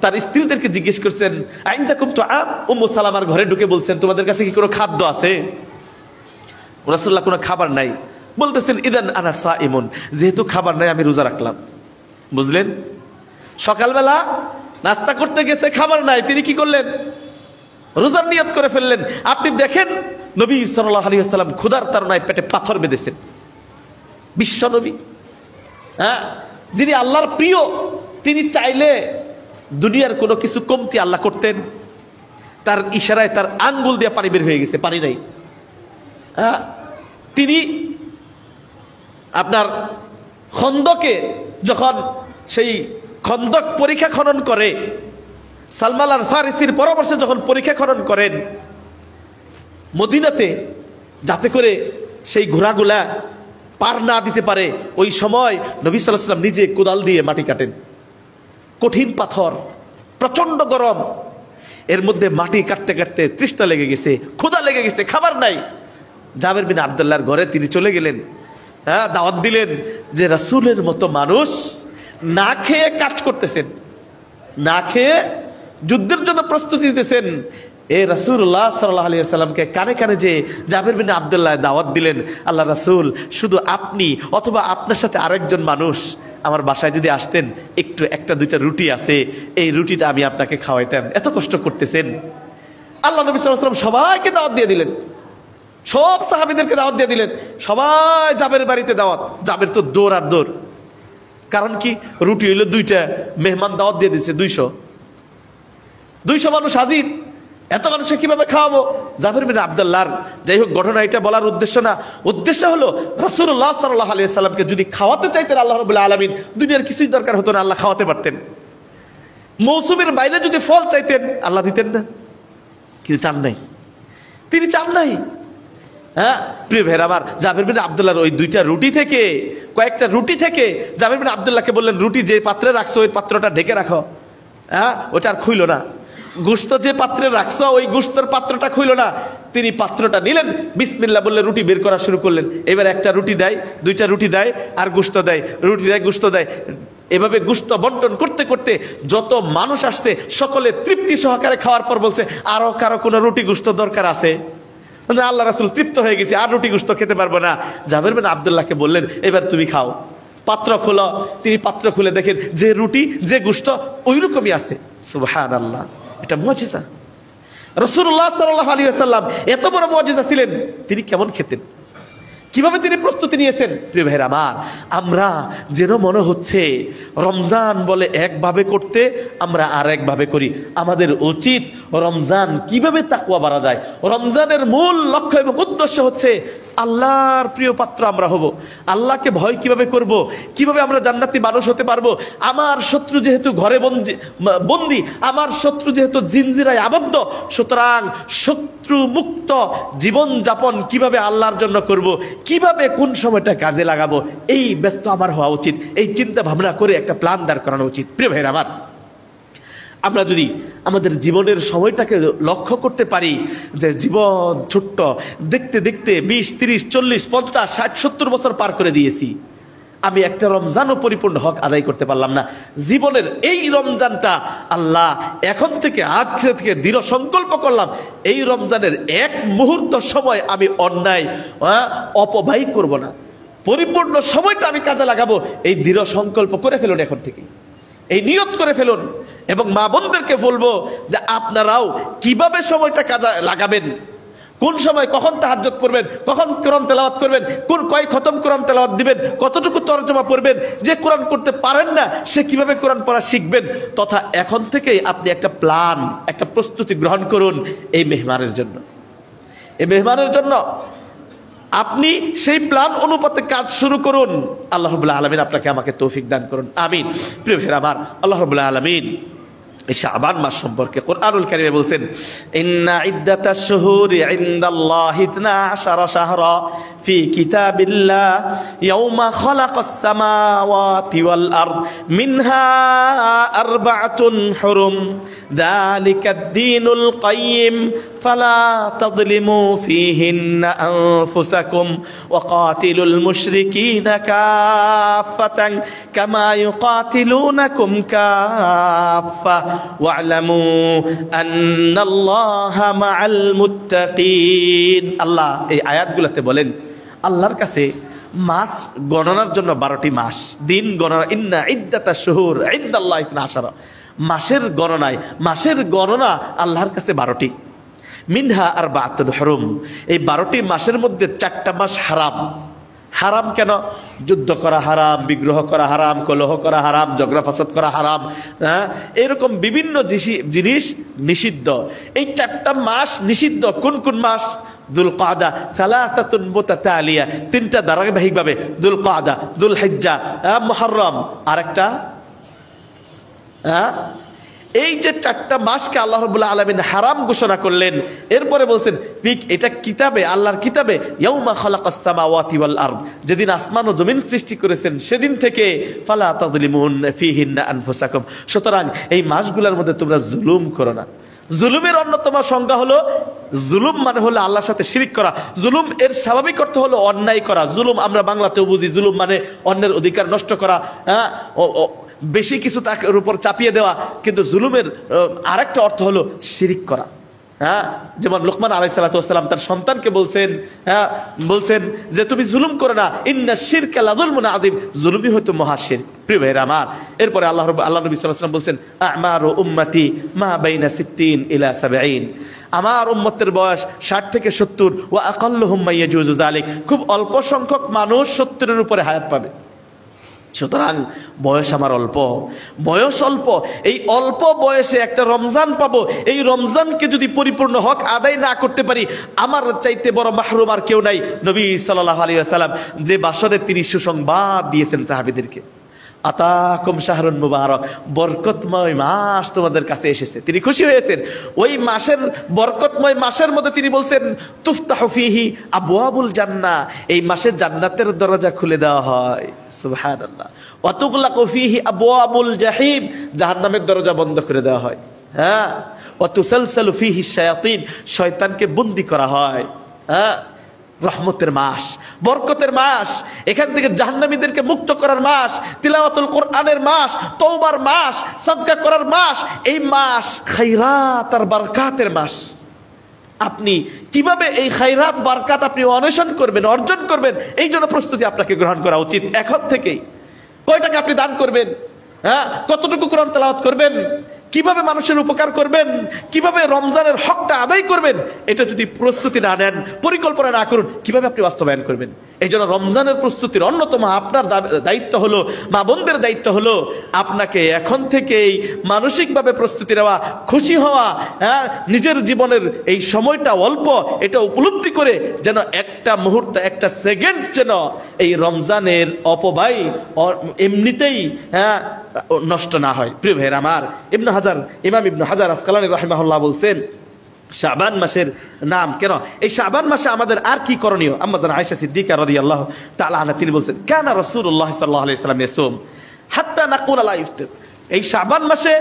তার স্ত্রীদেরকে জিজ্ঞেস করছেন, আইনদাকুম তুআম, উম্মু সালামার ঘরে ঢুকে বলছেন, তোমাদের কাছে কি কোনো খাদ্য আছে? রাসূলুল্লাহ কোনো খাবার নাই, বলতেছেন ইদান আনা সাইমুন, যেহেতু খাবার নাই আমি রোজা রাখলাম। বুঝলেন? সকালবেলা নাস্তা করতে গেছে, খাবার নাই, তিনি কি করলেন? রোজার নিয়ত করে ফেললেন। আপনি দেখেন নবী সাল্লাল্লাহু আলাইহি ওয়াসাল্লাম ক্ষুধার তাড়নায় পেটে পাথর বেঁধেছেন। বিশ্ব নবী, যিনি আল্লাহর প্রিয়, তিনি চাইলে দুনিয়ার কোনো কিছু কমতি আল্লাহ করতেন। তার ইশারায় তার আঙ্গুল দিয়ে পানি বের হয়ে গেছে, পানি নাই। তিনি আপনার খন্দকে, যখন সেই খন্দক পরীক্ষা খনন করে, সালমান আল ফারিসির পরামর্শে যখন পরীক্ষা খনন করেন মদিনাতে, যাতে করে সেই ঘোড়াগুলা পার না দিতে পারে, ওই সময় নবী সাল্লাল্লাহু আলাইহি ওয়াসাল্লাম নিজে কোদাল দিয়ে মাটি কাটেন। কঠিন পাথর, প্রচন্ড গরম, এর মধ্যে মাটি কাটতে কাটতে তৃষ্ণা লেগে গেছে, ক্ষুধা লেগে গেছে, খাবার নাই। জাবের বিন আব্দুল্লাহর ঘরে তিনি চলে গেলেন, দাওয়াত দিলেন যে রাসূলের মতো মানুষ না খেয়ে কাজ করতেছেন, না খেয়ে যুদ্ধের জন্য প্রস্তুতি দিতেছেন। এই রাসূলুল্লাহ সাল্লাল্লাহু আলাইহি ওয়াসাল্লামকে কানে কানে যে জাবের বিন আব্দুল্লাহ দাওয়াত দিলেন, আল্লাহ রাসূল, শুধু আপনি অথবা আপনার সাথে আরেকজন মানুষ আমার বাসায় যদি আসতেন, একটু 1-2টা রুটি আছে, এই রুটিটা আমি আপনাকে খাওয়াইতাম, এত কষ্ট করতেছেন। আল্লাহ নবী সাল্লাল্লাহু আলাইহি ওয়াসাল্লাম সবাইকে দাওয়াত দিয়ে দিলেন, সব সাহাবীদেরকে দাওয়াত দিয়ে দিলেন, সবাই জাবের বাড়িতে দাওয়াত। জাবের তো দৌড় আর দৌড়, কারণ কি, রুটি হইলো 2টা, মেহমান দাওয়াত দিয়ে দিচ্ছে 200 মানুষ হাজির। এত মানুষকে কিভাবে খাওয়াবো? জাবির বিন আব্দুল্লাহর, যাই হোক ঘটনা এটা বলার উদ্দেশ্য না, উদ্দেশ্য হলো রাসূলুল্লাহ সাল্লাল্লাহু আলাইহি সাল্লামকে যদি খাওয়াতে চাইতেন আল্লাহ রাব্বুল আলামিন, দুনিয়ার কিছুই দরকার হতো না, আল্লাহ খাওয়াতে পারতেন। মৌসুমের বাইরে যদি ফল চাইতেন আল্লাহ দিতেন না, কিন্তু চান নাই, তিনি চান নাই। হ্যাঁ প্রিয় ভাইরা আমার, জাবির বিন আব্দুল্লাহর ওই দুইটা রুটি থেকে, কয়েকটা রুটি থেকে জাবির বিন আব্দুল্লাহকে বললেন, রুটি যে পাত্রে রাখছো ওই পাত্রটা ঢেকে রাখো। হ্যাঁ ওটা আর খুইল না। গোশত যে পাত্রে রাখছো ওই গোশতের পাত্রটা খুইল না। তিনি পাত্রটা নিলেন, বিসমিল্লাহ বললে রুটি বের করা শুরু করলেন। এবার একটা রুটি দেয়, দুইটা রুটি দেয়, আর গোশত দেয়, রুটি দেয়, গোশত দেয়। এভাবে গোশত বন্টন করতে করতে যত মানুষ আসছে সকলে তৃপ্তি সহকারে খাওয়ার পর বলছে, আরো কারো কোনো রুটি গোশত দরকার আছে? আল্লাহ রাসূল তৃপ্ত হয়ে গেছে, আর রুটি গোশত খেতে পারবো না। জাবির বিন আব্দুল্লাহকে বললেন, এবার তুমি খাও, পাত্র খোলো। তিনি পাত্র খুলে দেখেন যে রুটি যে গোশত ওই রকমই আছে। সুবহানাল্লাহ, এটা মুজিজা। রাসূলুল্লাহ সাল্লাল্লাহু আলাইহি ওয়াসাল্লাম এত বড় মুজিজা ছিলেন, তিনি কেমন খেতেন, কিভাবে তিনি প্রস্তুতি নিয়েছেন? প্রিয় ভাইরা আমার, আমরা যেন মনে হচ্ছে রমজান বলে একভাবে করতে, আমরা আর একভাবে করি। আমাদের উচিত রমজান কিভাবে তাকওয়া বাড়া যায়। রমজানের মূল লক্ষ্য এবং উদ্দেশ্য হচ্ছে আল্লাহর প্রিয় পাত্র আমরা হব। আল্লাহকে ভয় কিভাবে করব, কিভাবে আমরা জান্নাতি মানুষ হতে পারবো। আমার শত্রু যেহেতু ঘরে বন্দি, আমার শত্রু যেহেতু জিনজিরায় আবদ্ধ, সুতরাং শত্রু মুক্ত জীবন যাপন কিভাবে আল্লাহর জন্য করব, কিভাবে কোন সময়টা কাজে লাগাবো, এই ব্যস্ত আমার হওয়া উচিত। এই চিন্তা ভাবনা করে একটা প্ল্যান দাঁড় করানো উচিত। প্রিয় ভাইরা আমার, আমরা যদি আমাদের জীবনের সময়টাকে লক্ষ্য করতে পারি যে জীবন ছোট্ট, দেখতে দেখতে 20, 30, 40, 50, 60, 70 বছর পার করে দিয়েছি, আমি একটা রমজানও পরিপূর্ণ হক আদায় করতে পারলাম না। জীবনের এই রমজানটা আল্লাহ এখন থেকে, আজ থেকে দৃঢ় সংকল্প করলাম, এই রমজানের এক মুহূর্ত সময় আমি অন্যায় অপব্যয় করব না, পরিপূর্ণ সময়টা আমি কাজে লাগাবো। এই দৃঢ় সংকল্প করে ফেলুন, এখন থেকে এই নিয়ত করে ফেলুন। এবং মা বোনদেরকে বলবো যে আপনারাও কিভাবে সময়টা কাজে লাগাবেন, কোন সময় কখন তাহাজ্জুদ পড়বেন, কখন কোরআন তেলাওয়াত করবেন, কয় খতম কোরআন তেলাওয়াত দিবেন, কতটুকু তরজমা পড়বেন, যে কোরআন করতে পারেন না সে কিভাবে কোরআন পড়া শিখবেন, তথা এখন থেকেই আপনি একটা প্ল্যান, একটা প্রস্তুতি গ্রহণ করুন এই মেহমানের জন্য। এই মেহমানের জন্য আপনি সেই প্ল্যান অনুপাতে কাজ শুরু করুন। আল্লাহ রাব্বুল আলামিন আপনাকে আমাকে তৌফিক দান করুন, আমিন। প্রিয় ভাইরা আমার, আল্লাহ রাব্বুল আলামিন এই শাবান মাস সম্পর্কে কুরআনুল কারীমে বলছেন, ইন্না ইদ্দাতাশ শুহুরি ইনদাল্লাহি 12 শাহরা ফি কিতাবিল্লাহ ইয়াওমা খালাকাস সামাওয়াতি ওয়াল আরদ মিনহা আরবা'তুন হুরুম যালিকাদ দীনুল কাইয়্যিম ফালা তাযলিমু ফীহিন্না আনফুসাকুম ওয়া কাতিলুল মুশরিকিনা কাফাতান কামা ইউকাতিলুনাকুম কাফা ওয়া'লামু আন্নাল্লাহা মা'আল মুত্তাকিন। আল্লাহ এই আয়াতগুলোতে বলেন আল্লাহর কাছে মাস গণনার জন্য 12টি মাস, দিন গণনা, ইন্না ইদ্দাতাশ শুহুর ইনদাল্লাহি 12, মাসের গণনায়, মাসের গণনা আল্লাহর কাছে 12টি। মিনহা আরবা'তুন হুরুম, এই 12টি মাসের মধ্যে 4টা মাস হারাম। হারাম কেন? যুদ্ধ করা হারাম, বিগ্রহ করা হারাম, কলহ করা হারাম, ঝগড়া ফাসাদ করা হারাম, এরকম বিভিন্ন জিনিস নিষিদ্ধ। এই 4টা মাস নিষিদ্ধ। কোন কোন মাস? দুলকাদা, সালাসাতুন মুতাতালিয়া, 3টা ধারাবাহিকভাবে, দুলকাদা, দুলহিজ্জা, মুহররম, আরেকটা এই যে 4টা মাসকে আল্লাহ রাব্বুল আলামিন হারাম ঘোষণা করলেন। এরপরে বলছেন এটা কিতাবে, আল্লাহর কিতাবে, ইয়াউমা খালাকাস সামাওয়াতি ওয়াল আরদ, যেদিন আসমান ও জমিন সৃষ্টি করেছেন সেদিন থেকে, ফালা তাযলিমুন ফীহিন্না আনফুসাকুম, সুতরাং এই মাসগুলোর মধ্যে তোমরা জুলুম করো না। জুলুমের অন্যতম সংজ্ঞা হলো, জুলুম মানে হলো আল্লাহর সাথে শিরিক করা। জুলুম এর স্বাভাবিক অর্থ হলো অন্যায় করা। জুলুম আমরা বাংলাতেও বুঝি, জুলুম মানে অন্যের অধিকার নষ্ট করা, বেশি কিছু তার উপর চাপিয়ে দেওয়া। কিন্তু জুলুমের আরেকটা অর্থ হলো শিরিক করা। যেমন লোকমান আলাইহিস সালাতু ওয়াস সালাম তার সন্তানকে বলছেন, বলছেন যে তুমি জুলুম করো না, ইন্না শিরকা লাযুলমুন আযীম, জুলুমই হয়তো মহা শিরক। প্রিয় ভাইরা আমার, এরপরে আল্লাহ নবী সাল্লাল্লাহু আলাইহি ওয়াসাল্লাম বলছেন, আমারু উম্মতি মা বাইনা 60 ইলা 70, আমার উম্মতের বয়স 60 থেকে 70, ওয়া আকাল্লুহুম মা ইয়াজুজু যালিক, খুব অল্প সংখ্যক মানুষ 70-এর উপরে হায়াত পাবে। সুতরাং বয়স আমার অল্প, বয়স অল্প, এই অল্প বয়সে একটা রমজান পাবো, এই রমজানকে যদি পরিপূর্ণ হক আদায় না করতে পারি, আমার চাইতে বড় মাহরুম আর কেউ নাই। নবী সাল্লাল্লাহু আলাইহি ওয়াসাল্লাম যে বাসরে তিনি সুসংবাদ দিয়েছেন সাহাবীদেরকে, আতাকুম শাহরুন মুবারক, বরকতময় মাস তোমাদের কাছে এসেছে, তিনি খুশি হয়েছেন। ওই মাসের বরকতময় মাসের মধ্যে তিনি বলছেন তুফতাহু ফীহি আবওয়াবুল জান্নাহ, এই মাসে জান্নাতের দরজা খুলে দেওয়া হয়, সুবহানাল্লাহ। ওয়া তুগলাকু ফীহি আবওয়াবুল জাহিম, জাহান্নামের দরজা বন্ধ করে দেওয়া হয়। হ্যাঁ, ওয়া তুসালসালু ফীহি শায়াতিন, শয়তানকে বন্দী করা হয়। হ্যাঁ, রহমতের মাস, বরকতের মাস, এখান থেকে জাহান্নামীদেরকে মুক্ত করার মাস, তিলাওয়াতুল কোরআনের মাস, তওবার মাস, সাদকা করার মাস। এই মাস খায়রাত আর বারকাতের মাস। আপনি কিভাবে এই খায়রাত বারকাত আপনি অন্বেষণ করবেন, অর্জন করবেন, এই জন্য প্রস্তুতি আপনাকে গ্রহণ করা উচিত এখন থেকেই। কয় টাকা আপনি দান করবেন, হ্যাঁ, কতটুকু কোরআন তেলাওয়াত করবেন, কিভাবে মানুষের উপকার করবেন, কিভাবে রমজানের হকটা আদায় করবেন, এটা যদি প্রস্তুতি না নেন, পরিকল্পনা না করুন, কিভাবে আপনি বাস্তবায়ন করবেন? এই জন্য রমজানের প্রস্তুতির অন্যতম আপনার দায়িত্ব হলো, মা বোনদের দায়িত্ব হলো, আপনাকে এখন থেকেই মানসিকভাবে প্রস্তুতি নেওয়া, খুশি হওয়া, হ্যাঁ, নিজের জীবনের এই সময়টা অল্প, এটা উপলব্ধি করে যেন একটা মুহূর্ত, একটা সেকেন্ড যেন এই রমজানের অপব্যয় এমনিতেই, হ্যাঁ, নষ্ট না হয়। প্রিয় ভাইয়ের আমার, ইমাম ইবনে হাজার আসকালানী রাহিমাহুল্লাহ বলছেন, শাবান মাসের নাম কেন, এই শাবান মাসে আমাদের আর কি করণীয়? আম্মা জান আয়েশা সিদ্দিকা রাদিয়াল্লাহু তাআলা আনহা তিনি বলছেন, কানা রাসূলুল্লাহ সাল্লাল্লাহু আলাইহি ওয়াসাল্লাম ইয়াসুম হাত্তা নাকুল লা ইফতার। এই শাবান মাসে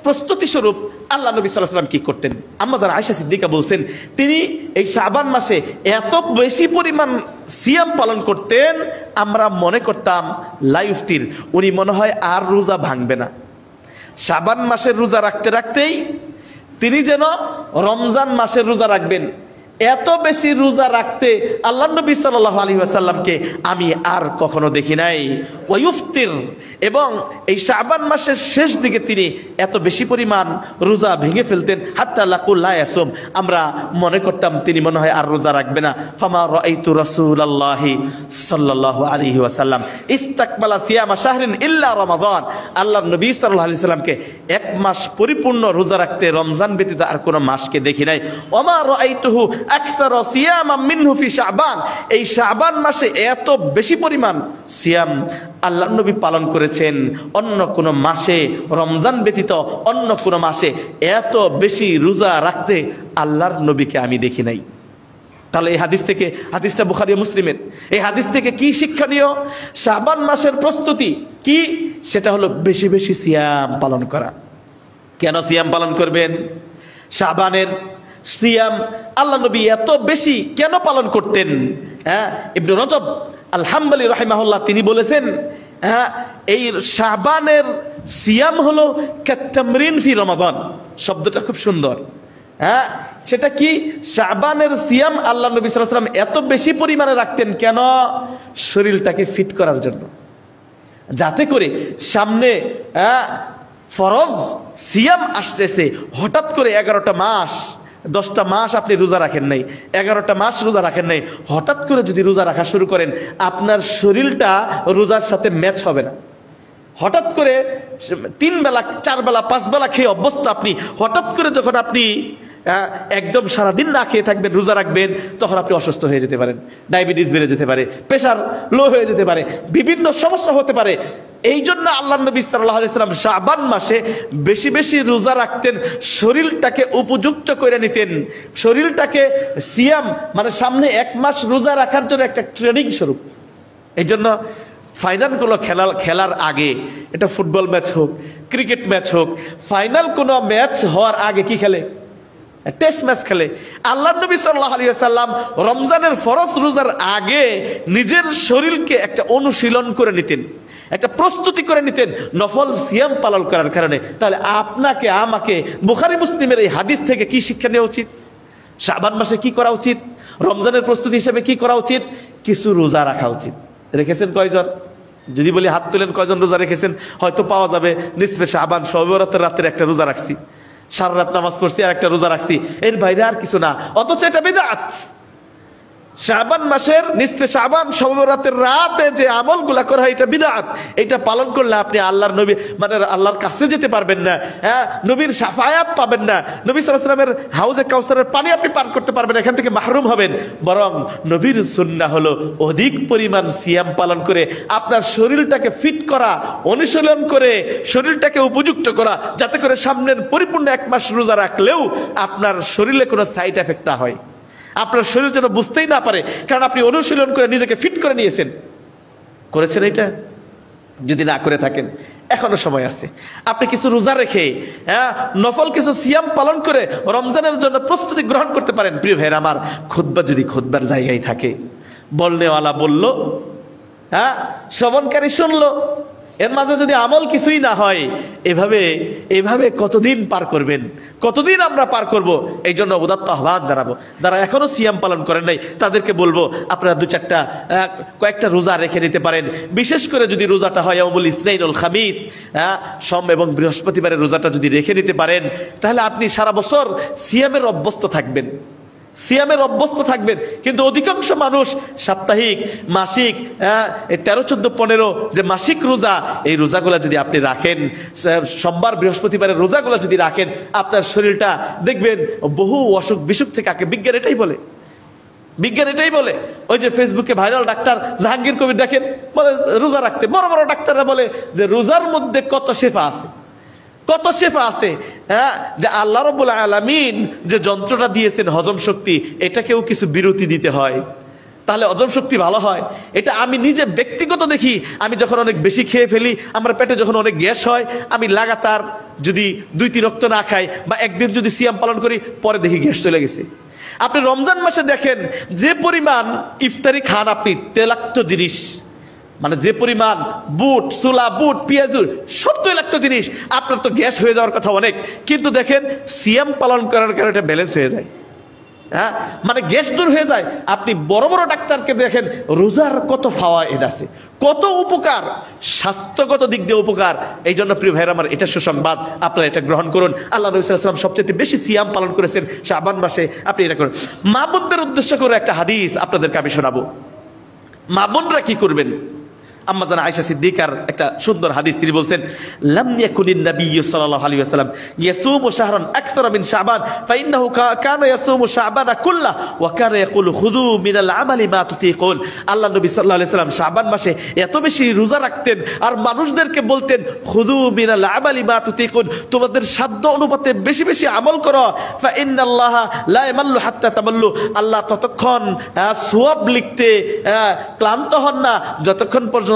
প্রস্তুতি স্বরূপ আল্লাহ নবী সাল্লাল্লাহু আলাইহি ওয়াসাল্লাম কি করতেন? আম্মা জান আয়েশা সিদ্দিকা বলছেন, তিনি এই শাবান মাসে এত বেশি পরিমাণ সিয়াম পালন করতেন, আমরা মনে করতাম লা ইফতির, উনি মনে হয় আর রোজা ভাঙবে না। শাবান মাসের রোজা রাখতে রাখতেই তিনি যেন রমজান মাসের রোজা রাখবেন। এত বেশি রোজা রাখতে আল্লাহ নবী সাল্লাল্লাহু আলাইহি ওয়াসাল্লামকে আমি আর কখনো দেখি নাই। ওয়া ইফতির, এবং এই শাবান মাসের শেষ দিকে তিনি এত বেশি পরিমাণ রোজা ভেঙে ফেলতেন, হাত্তা লাকুল লা ইয়াসুম, আমরা মনে করতাম তিনি মনে হয় আর রোজা রাখবে না। ফামা রাআইতু রাসূলুল্লাহি সাল্লাল্লাহু আলাইহি ওয়াসাল্লাম ইস্তাকমালা সিয়ামা শাহরিন ইল্লা রমাদান, আল্লাহ নবী সাল্লাল্লাহু আলাইহি ওয়াসাল্লামকে এক মাস পরিপূর্ণ রোজা রাখতে রমজান ব্যতীত আর কোনো মাসকে দেখি নাই। ওমা রাআইতুহু আকসার সিয়ামা মিনহু ফি শাবান, এই শাবান মাসে এত বেশি পরিমাণ সিয়াম আল্লাহ নবী পালন করেছেন অন্য কোন মাসে, রমজান ব্যতীত অন্য কোন মাসে এত বেশি রোজা রাখতে আল্লাহর নবীকে আমি দেখি নাই। তাহলে এই হাদিস থেকে, হাদিসটা বুখারী ও মুসলিমের, এই হাদিস থেকে কি শিক্ষণীয়? শাবান মাসের প্রস্তুতি কি? সেটা হলো বেশি বেশি সিয়াম পালন করা। কেন সিয়াম পালন করবেন? শাবানের সিয়াম আল্লাহ নবী এত বেশি কেন পালন করতেন? হ্যাঁ, ইবনে রজব আল হাম্বলী রাহিমাহুল্লাহ তিনি বলেছেন, হ্যাঁ, এই শাবানের সিয়াম হলো কাতামরিন ফি রমাদান, শব্দটা খুব সুন্দর। হ্যাঁ, সেটা কি? শাবানের সিয়াম আল্লাহ নবী সাল্লাল্লাহু আলাইহি ওয়াসাল্লাম এত বেশি পরিমাণে রাখতেন কেন? শরীরটাকে ফিট করার জন্য, যাতে করে সামনে ফরজ সিয়াম আসতেছে, হঠাৎ করে 11টা মাস 10টা মাস আপনি রোজা রাখেন নাই, 11টা মাস রোজা রাখেন নাই, হঠাৎ করে যদি রোজা রাখা শুরু করেন, আপনার শরীরটা রোজার সাথে ম্যাচ হবে না। হঠাৎ করে 3 বেলা 4 বেলা 5 বেলা খেয়ে অভ্যস্ত আপনি, হঠাৎ করে যখন আপনি একদম সারাদিন না খেয়ে থাকবেন, রোজা রাখবেন, তখন আপনি অসুস্থ হয়ে যেতে পারেন, ডায়াবেটিস বেড়ে যেতে পারে, প্রেশার লো হয়ে যেতে পারে, বিভিন্ন সমস্যা হতে পারে। এই জন্য আল্লাহ নবী সাল্লাল্লাহু আলাইহি ওয়াসাল্লাম শাবান মাসে বেশি বেশি রোজা রাখতেন, শরীরটাকে উপযুক্ত করে নিতেন, শরীরটাকে সিয়াম মানে সামনে 1 মাস রোজা রাখার জন্য একটা ট্রেনিং স্বরূপ। এই জন্য ফাইনাল কোনো খেলার আগে, এটা ফুটবল ম্যাচ হোক, ক্রিকেট ম্যাচ হোক, ফাইনাল কোনো ম্যাচ হওয়ার আগে কি খেলে? টেস্ট ম্যাচ খেলে। আল্লাহ নবী সাল্লাল্লাহু আলাইহি ওয়াসাল্লাম রমজানের ফরজ রোজার আগে নিজের শরীরকে একটা অনুশীলন করে নিতেন, একটা প্রস্তুতি করে নিতেন নফল সিয়াম পালন করার কারণে। তাহলে আপনাকে আমাকে বুখারী মুসলিমের এই হাদিস থেকে কি শিক্ষা নেওয়া উচিত? শাবান মাসে কি করা উচিত? রমজানের প্রস্তুতি হিসেবে কি করা উচিত? কিছু রোজা রাখা উচিত। রেখেছেন কয়জন? যদি বলি হাত তুলেন কয়জন রোজা রেখেছেন? হয়তো পাওয়া যাবে নিসফে শাবান, শবে বরাতের রাতের একটা রোজা রাখছি, সারা রাত নামাজ পড়ছি আর একটা রোজা রাখছি, এর বাইরে আর কিছু না। অথচ এটা বিদআত। শাবান মাসের নিসফে শাবান শবে বরাতের রাতে যে আমলগুলা করা হয় এটা বিদআত। এটা পালন করলে আপনি আল্লাহর নবী মানে আল্লাহর কাছে যেতে পারবেন না, হ্যাঁ, নবীর শাফায়াত পাবেন না, নবী সাল্লাল্লাহু আলাইহি ওয়াসাল্লামের হাউজে কাউসারের পানি আপনি পান করতে পারবেন, এখান থেকে মাহরুম হবেন। বরং নবীর সুন্নাহ হলো অধিক পরিমাণ সিয়াম পালন করে আপনার শরীরটাকে ফিট করা, অনুশীলন করে শরীরটাকে উপযুক্ত করা, যাতে করে সামনের পরিপূর্ণ 1 মাস রোজা রাখলেও আপনার শরীরে কোনো সাইড এফেক্ট না হয়, আপনার শরীর যেন বুঝতেই না পারে, কারণ আপনি অনুশীলন করে নিজেকে ফিট করে নিয়েছেন। করেছেন এটা? যদি না করে থাকেন এখনো সময় আছে। আপনি কিছু রোজা রেখে, হ্যাঁ, নফল কিছু সিয়াম পালন করে রমজানের জন্য প্রস্তুতি গ্রহণ করতে পারেন। প্রিয় ভাইয়ের আমার, খুতবা যদি খুতবার জায়গায় থাকে, বলনেওয়ালা বলল, হ্যাঁ, শ্রবণকারী শুনলো, এর মাঝে যদি আমল কিছুই না হয়, এভাবে কতদিন পার করবেন, কতদিন আমরা পার করব? এই জন্য উদাত্ত আহ্বান জানাবো, যারা এখনো সিয়াম পালন করেন নাই তাদেরকে বলবো আপনারা কয়েকটা রোজা রেখে নিতে পারেন। বিশেষ করে যদি রোজাটা হয় ইয়াউমুল ইসনাইন ওয়াল খামিস, সোম এবং বৃহস্পতিবারের রোজাটা যদি রেখে নিতে পারেন, তাহলে আপনি সারা বছর সিয়ামের অভ্যস্ত থাকবেন, সিয়ামের অভ্যস্ত থাকবেন। কিন্তু অধিকাংশ মানুষ সাপ্তাহিক, মাসিক, 13, 14, 15 যে মাসিক রোজা, এই রোজাগুলা যদি আপনি রাখেন, সোমবার বৃহস্পতিবারের রোজাগুলা যদি রাখেন, আপনার শরীরটা দেখবেন বহু অসুখ বিসুখ থেকে বিজ্ঞান এটাই বলে। ওই যে ফেসবুকে ভাইরাল ডাক্তার জাহাঙ্গীর কবির দেখেন, বলে রোজা রাখতে, বড় বড় ডাক্তাররা বলে যে রোজার মধ্যে কত শেফা আছে, হ্যাঁ, যে আল্লাহ রাব্বুল আলামিন যে যন্ত্রটা দিয়েছেন হজম শক্তি, এটাকেও কিছু বিরতি দিতে হয়, তাহলে হজম শক্তি ভালো হয়। এটা আমি নিজে ব্যক্তিগত দেখি। আমি যখন অনেক বেশি খেয়ে ফেলি, আমার পেটে যখন অনেক গ্যাস হয়, আমি লাগাতার যদি 2-3 রক্ত না খাই বা একদিন যদি সিয়াম পালন করি, পরে দেখি গ্যাস চলে গেছে। আপনি রমজান মাসে দেখেন যে পরিমাণ ইফতারি খান আপনি, তেলাক্ত জিনিস, মানে যে পরিমাণ বুট, ছোলা, বুট, পেঁয়াজ, সব তৈলাক্ত জিনিস, আপনার তো গ্যাস হয়ে যাওয়ার কথা অনেক, কিন্তু দেখেন সিয়াম পালন করার কারণে এটা ব্যালেন্স হয়ে যায়, হ্যাঁ, মানে গ্যাস দূর হয়ে যায়। আপনি বড় বড় ডাক্তারকে দেখেন, রোজার কত ফাওয়ায়েদ আছে, কত উপকার, স্বাস্থ্যগত দিক দিয়ে উপকার। এই জন্য প্রিয় ভাইরা আমার, এটা সুসংবাদ, আপনারা এটা গ্রহণ করুন। আল্লাহ নবী সাল্লাল্লাহু আলাইহি ওয়াসাল্লাম সবচেয়ে বেশি সিয়াম পালন করেছেন শাবান মাসে, আপনি এটা করুন। মা বোনদের উদ্দেশ্য করে একটা হাদিস আপনাদেরকে আমি শোনাবো। মা বোনরা কি করবেন? আম্মা জানা আয়েশা সিদ্দিকার একটা সুন্দর হাদিস, তিনি বলছেন, লাম ইয়াকুনিন নবী সাল্লাল্লাহু আলাইহি ওয়াসাল্লাম ইয়াসুমু শাহরান আকতার মিন শাবান ফাইন্নাহু কানা ইয়াসুমু শাবান কুল্লা ওয়া কানা ইয়াকুলু খুযু মিনাল আমালি মা তুতিকুন। আল্লাহ নবী সাল্লাল্লাহু আলাইহি ওয়াসাল্লাম শাবান মাসে এত বেশি রোজা রাখতেন আর মানুষদেরকে বলতেন, খুযু মিনাল আমালি মা তুতিকুন, তোমাদের সাধ্য অনুপাতে বেশি বেশি আমল করো, ফা ইন্নাল্লাহা লা ইয়ামাল্লু হাত্তা তামাল্লু, আল্লাহ ততক্ষণ সওয়াব লিখতে ক্লান্ত হন না যতক্ষণ পর্যন্ত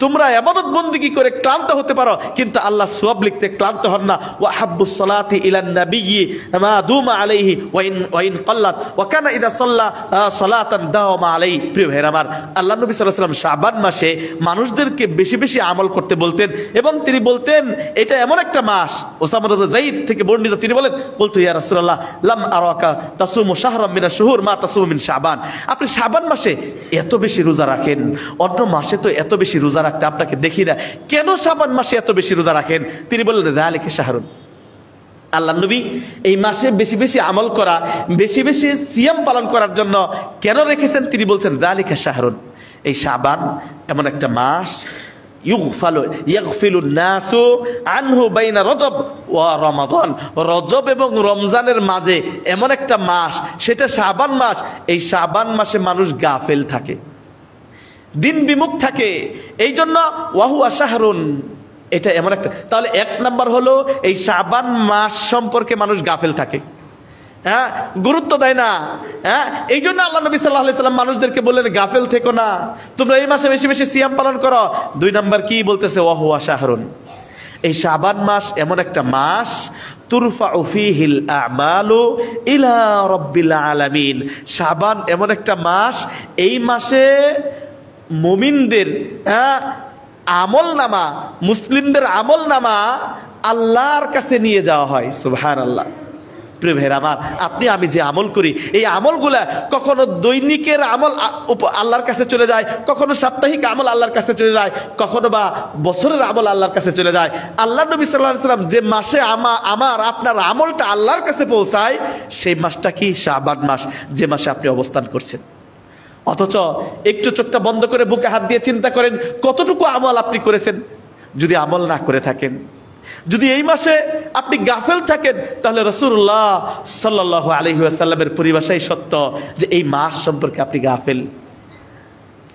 তোমরা ইবাদত বন্দেগী করে ক্লান্ত হতে পারো, কিন্তু আল্লাহ সওয়াব লিখতে ক্লান্ত হন না। ওয়া হাব্বুস সালাতি ইলান নাবিয়্যি মা দুমা আলাইহি ওয়া ইন ক্বাল্লাত ওয়া কানা ইযা সাল্লা সালাতান দাওমা আলাইহি। প্রিয় ভাইরা আমার, আল্লাহ নবী সাল্লাল্লাহু আলাইহি ওয়াসাল্লাম শাবান মাসে মানুষদেরকে বেশি বেশি আমল করতে বলতেন, এবং তিনি বলতেন এটা এমন একটা মাস। ওসামা ইবনে যায়েদ থেকে বর্ণিত, তিনি বলেন, বলতো ইয়া রাসূলুল্লাহ লাম আরাকা তাসুমু শাহরাম মিনাশ শুহুর মা তাসুমু মিন শাবান, আপনি শাবান মাসে এত বেশি রোজা রাখেন, অন্য মাসে তো এত বেশি রোজা রাখতে আপনাকে দেখি না, কেন শাবান মাসে এত বেশি রোজা রাখেন? তিনি বললেন যালিকা শাহরুন, আল্লাহ নবী এই মাসে বেশি বেশি আমল করা, বেশি বেশি সিয়াম পালন করার জন্য কেন রেখেছেন? তিনি বলছেন যালিকা শাহরুন, এই শাবান এমন একটা মাস, ইয়াগফিলুন নাসু আনহু বাইনা রজব ওয়া রমাদান, রজব এবং রমজানের মাঝে এমন একটা মাস, সেটা শাবান মাস। এই শাবান মাসে মানুষ গাফেল থাকে, দিন বিমুখ থাকে, এই জন্য ওয়াহুয়া শাহরুন, এটা এমন একটা। তাহলে 1 নাম্বার হলো এই শাবান মাস সম্পর্কে মানুষ গাফেল থাকে, হ্যাঁ, গুরুত্ব দেয় না, হ্যাঁ, এই জন্য আল্লাহ নবী সাল্লাল্লাহু আলাইহি ওয়াসাল্লাম মানুষদেরকে বললেন গাফেল থেকো না, তোমরা এই মাসে বেশি বেশি সিয়াম পালন করো। 2 নাম্বার কি বলতেছে? ওয়াহুয়া শাহরুন, এই শাবান মাস এমন একটা মাস, তুরফাউ ফীহিল আমালু ইলা রাব্বিল আলামিন, শাবান এমন একটা মাস, এই মাসে মুমিনদের আমল নামা, মুসলিমদের আমল নামা আল্লাহর কাছে নিয়ে যাওয়া হয়। সুবহানাল্লাহ। প্রিয় ভাইরা আমার, আপনি আমি যে আমল করি, এই আমলগুলা কখনো দৈনিকের আমল আল্লাহর কাছে চলে যায়, কখনো সাপ্তাহিক আমল আল্লাহর কাছে চলে যায়, কখনো বা বছরের আমল আল্লাহর কাছে চলে যায়। আল্লাহ নবী সাল্লাল্লাহু আলাইহি ওয়াসাল্লাম যে মাসে আমার আপনার আমলটা আল্লাহর কাছে পৌঁছায়, সেই মাসটা কি? শাবান মাস, যে মাসে আপনি অবস্থান করছেন। অথচ একটু চোখটা বন্ধ করে বুকে হাত দিয়ে চিন্তা করেন কতটুকু আমল আপনি করেছেন। যদি আমল না করে থাকেন, যদি এই মাসে আপনি গাফেল থাকেন, তাহলে রাসূলুল্লাহ সাল্লাল্লাহু আলাইহি ওয়াসাল্লামের পরিভাষাই সত্য যে এই মাস সম্পর্কে আপনি গাফেল।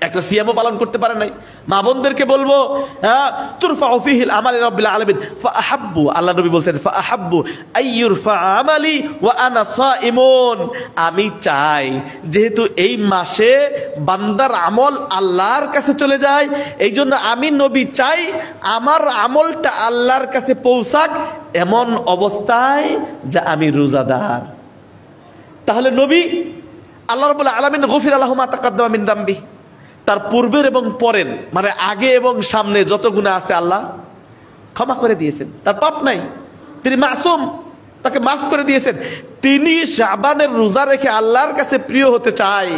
একটা সিয়ামও পালন করতে পারে নাই। মা বোনদেরকে বলবো, তুরফাউ ফিহিল আমালি রাব্বিল আলামিন ফাআহাব্বু, আল্লাহ নবী বলছেন ফাআহাব্বু আইয়ুরফা আমালি ওয়া আনা সাইমুন। আমি চাই যেহেতু এই মাসে বান্দার আমল আল্লাহর কাছে চলে যায়, এই জন্য আমি নবী চাই আমার আমলটা আল্লাহর কাছে পৌঁছাক এমন অবস্থায় যে আমি রোজাদার। তাহলে নবী আল্লাহ রাব্বুল আলামিন গফির লাহু মা তাকাদ্দামা মিন যামবি, তার পূর্বের এবং পরের মানে আগে এবং সামনে যত গুনাহ আছে আল্লাহ ক্ষমা করে দিয়েছেন, তার পাপ নাই, তিনি মাসুম, তাকে মাফ করে দিয়েছেন। তিনি শাবানের রোজা রেখে আল্লাহর কাছে প্রিয় হতে চায়,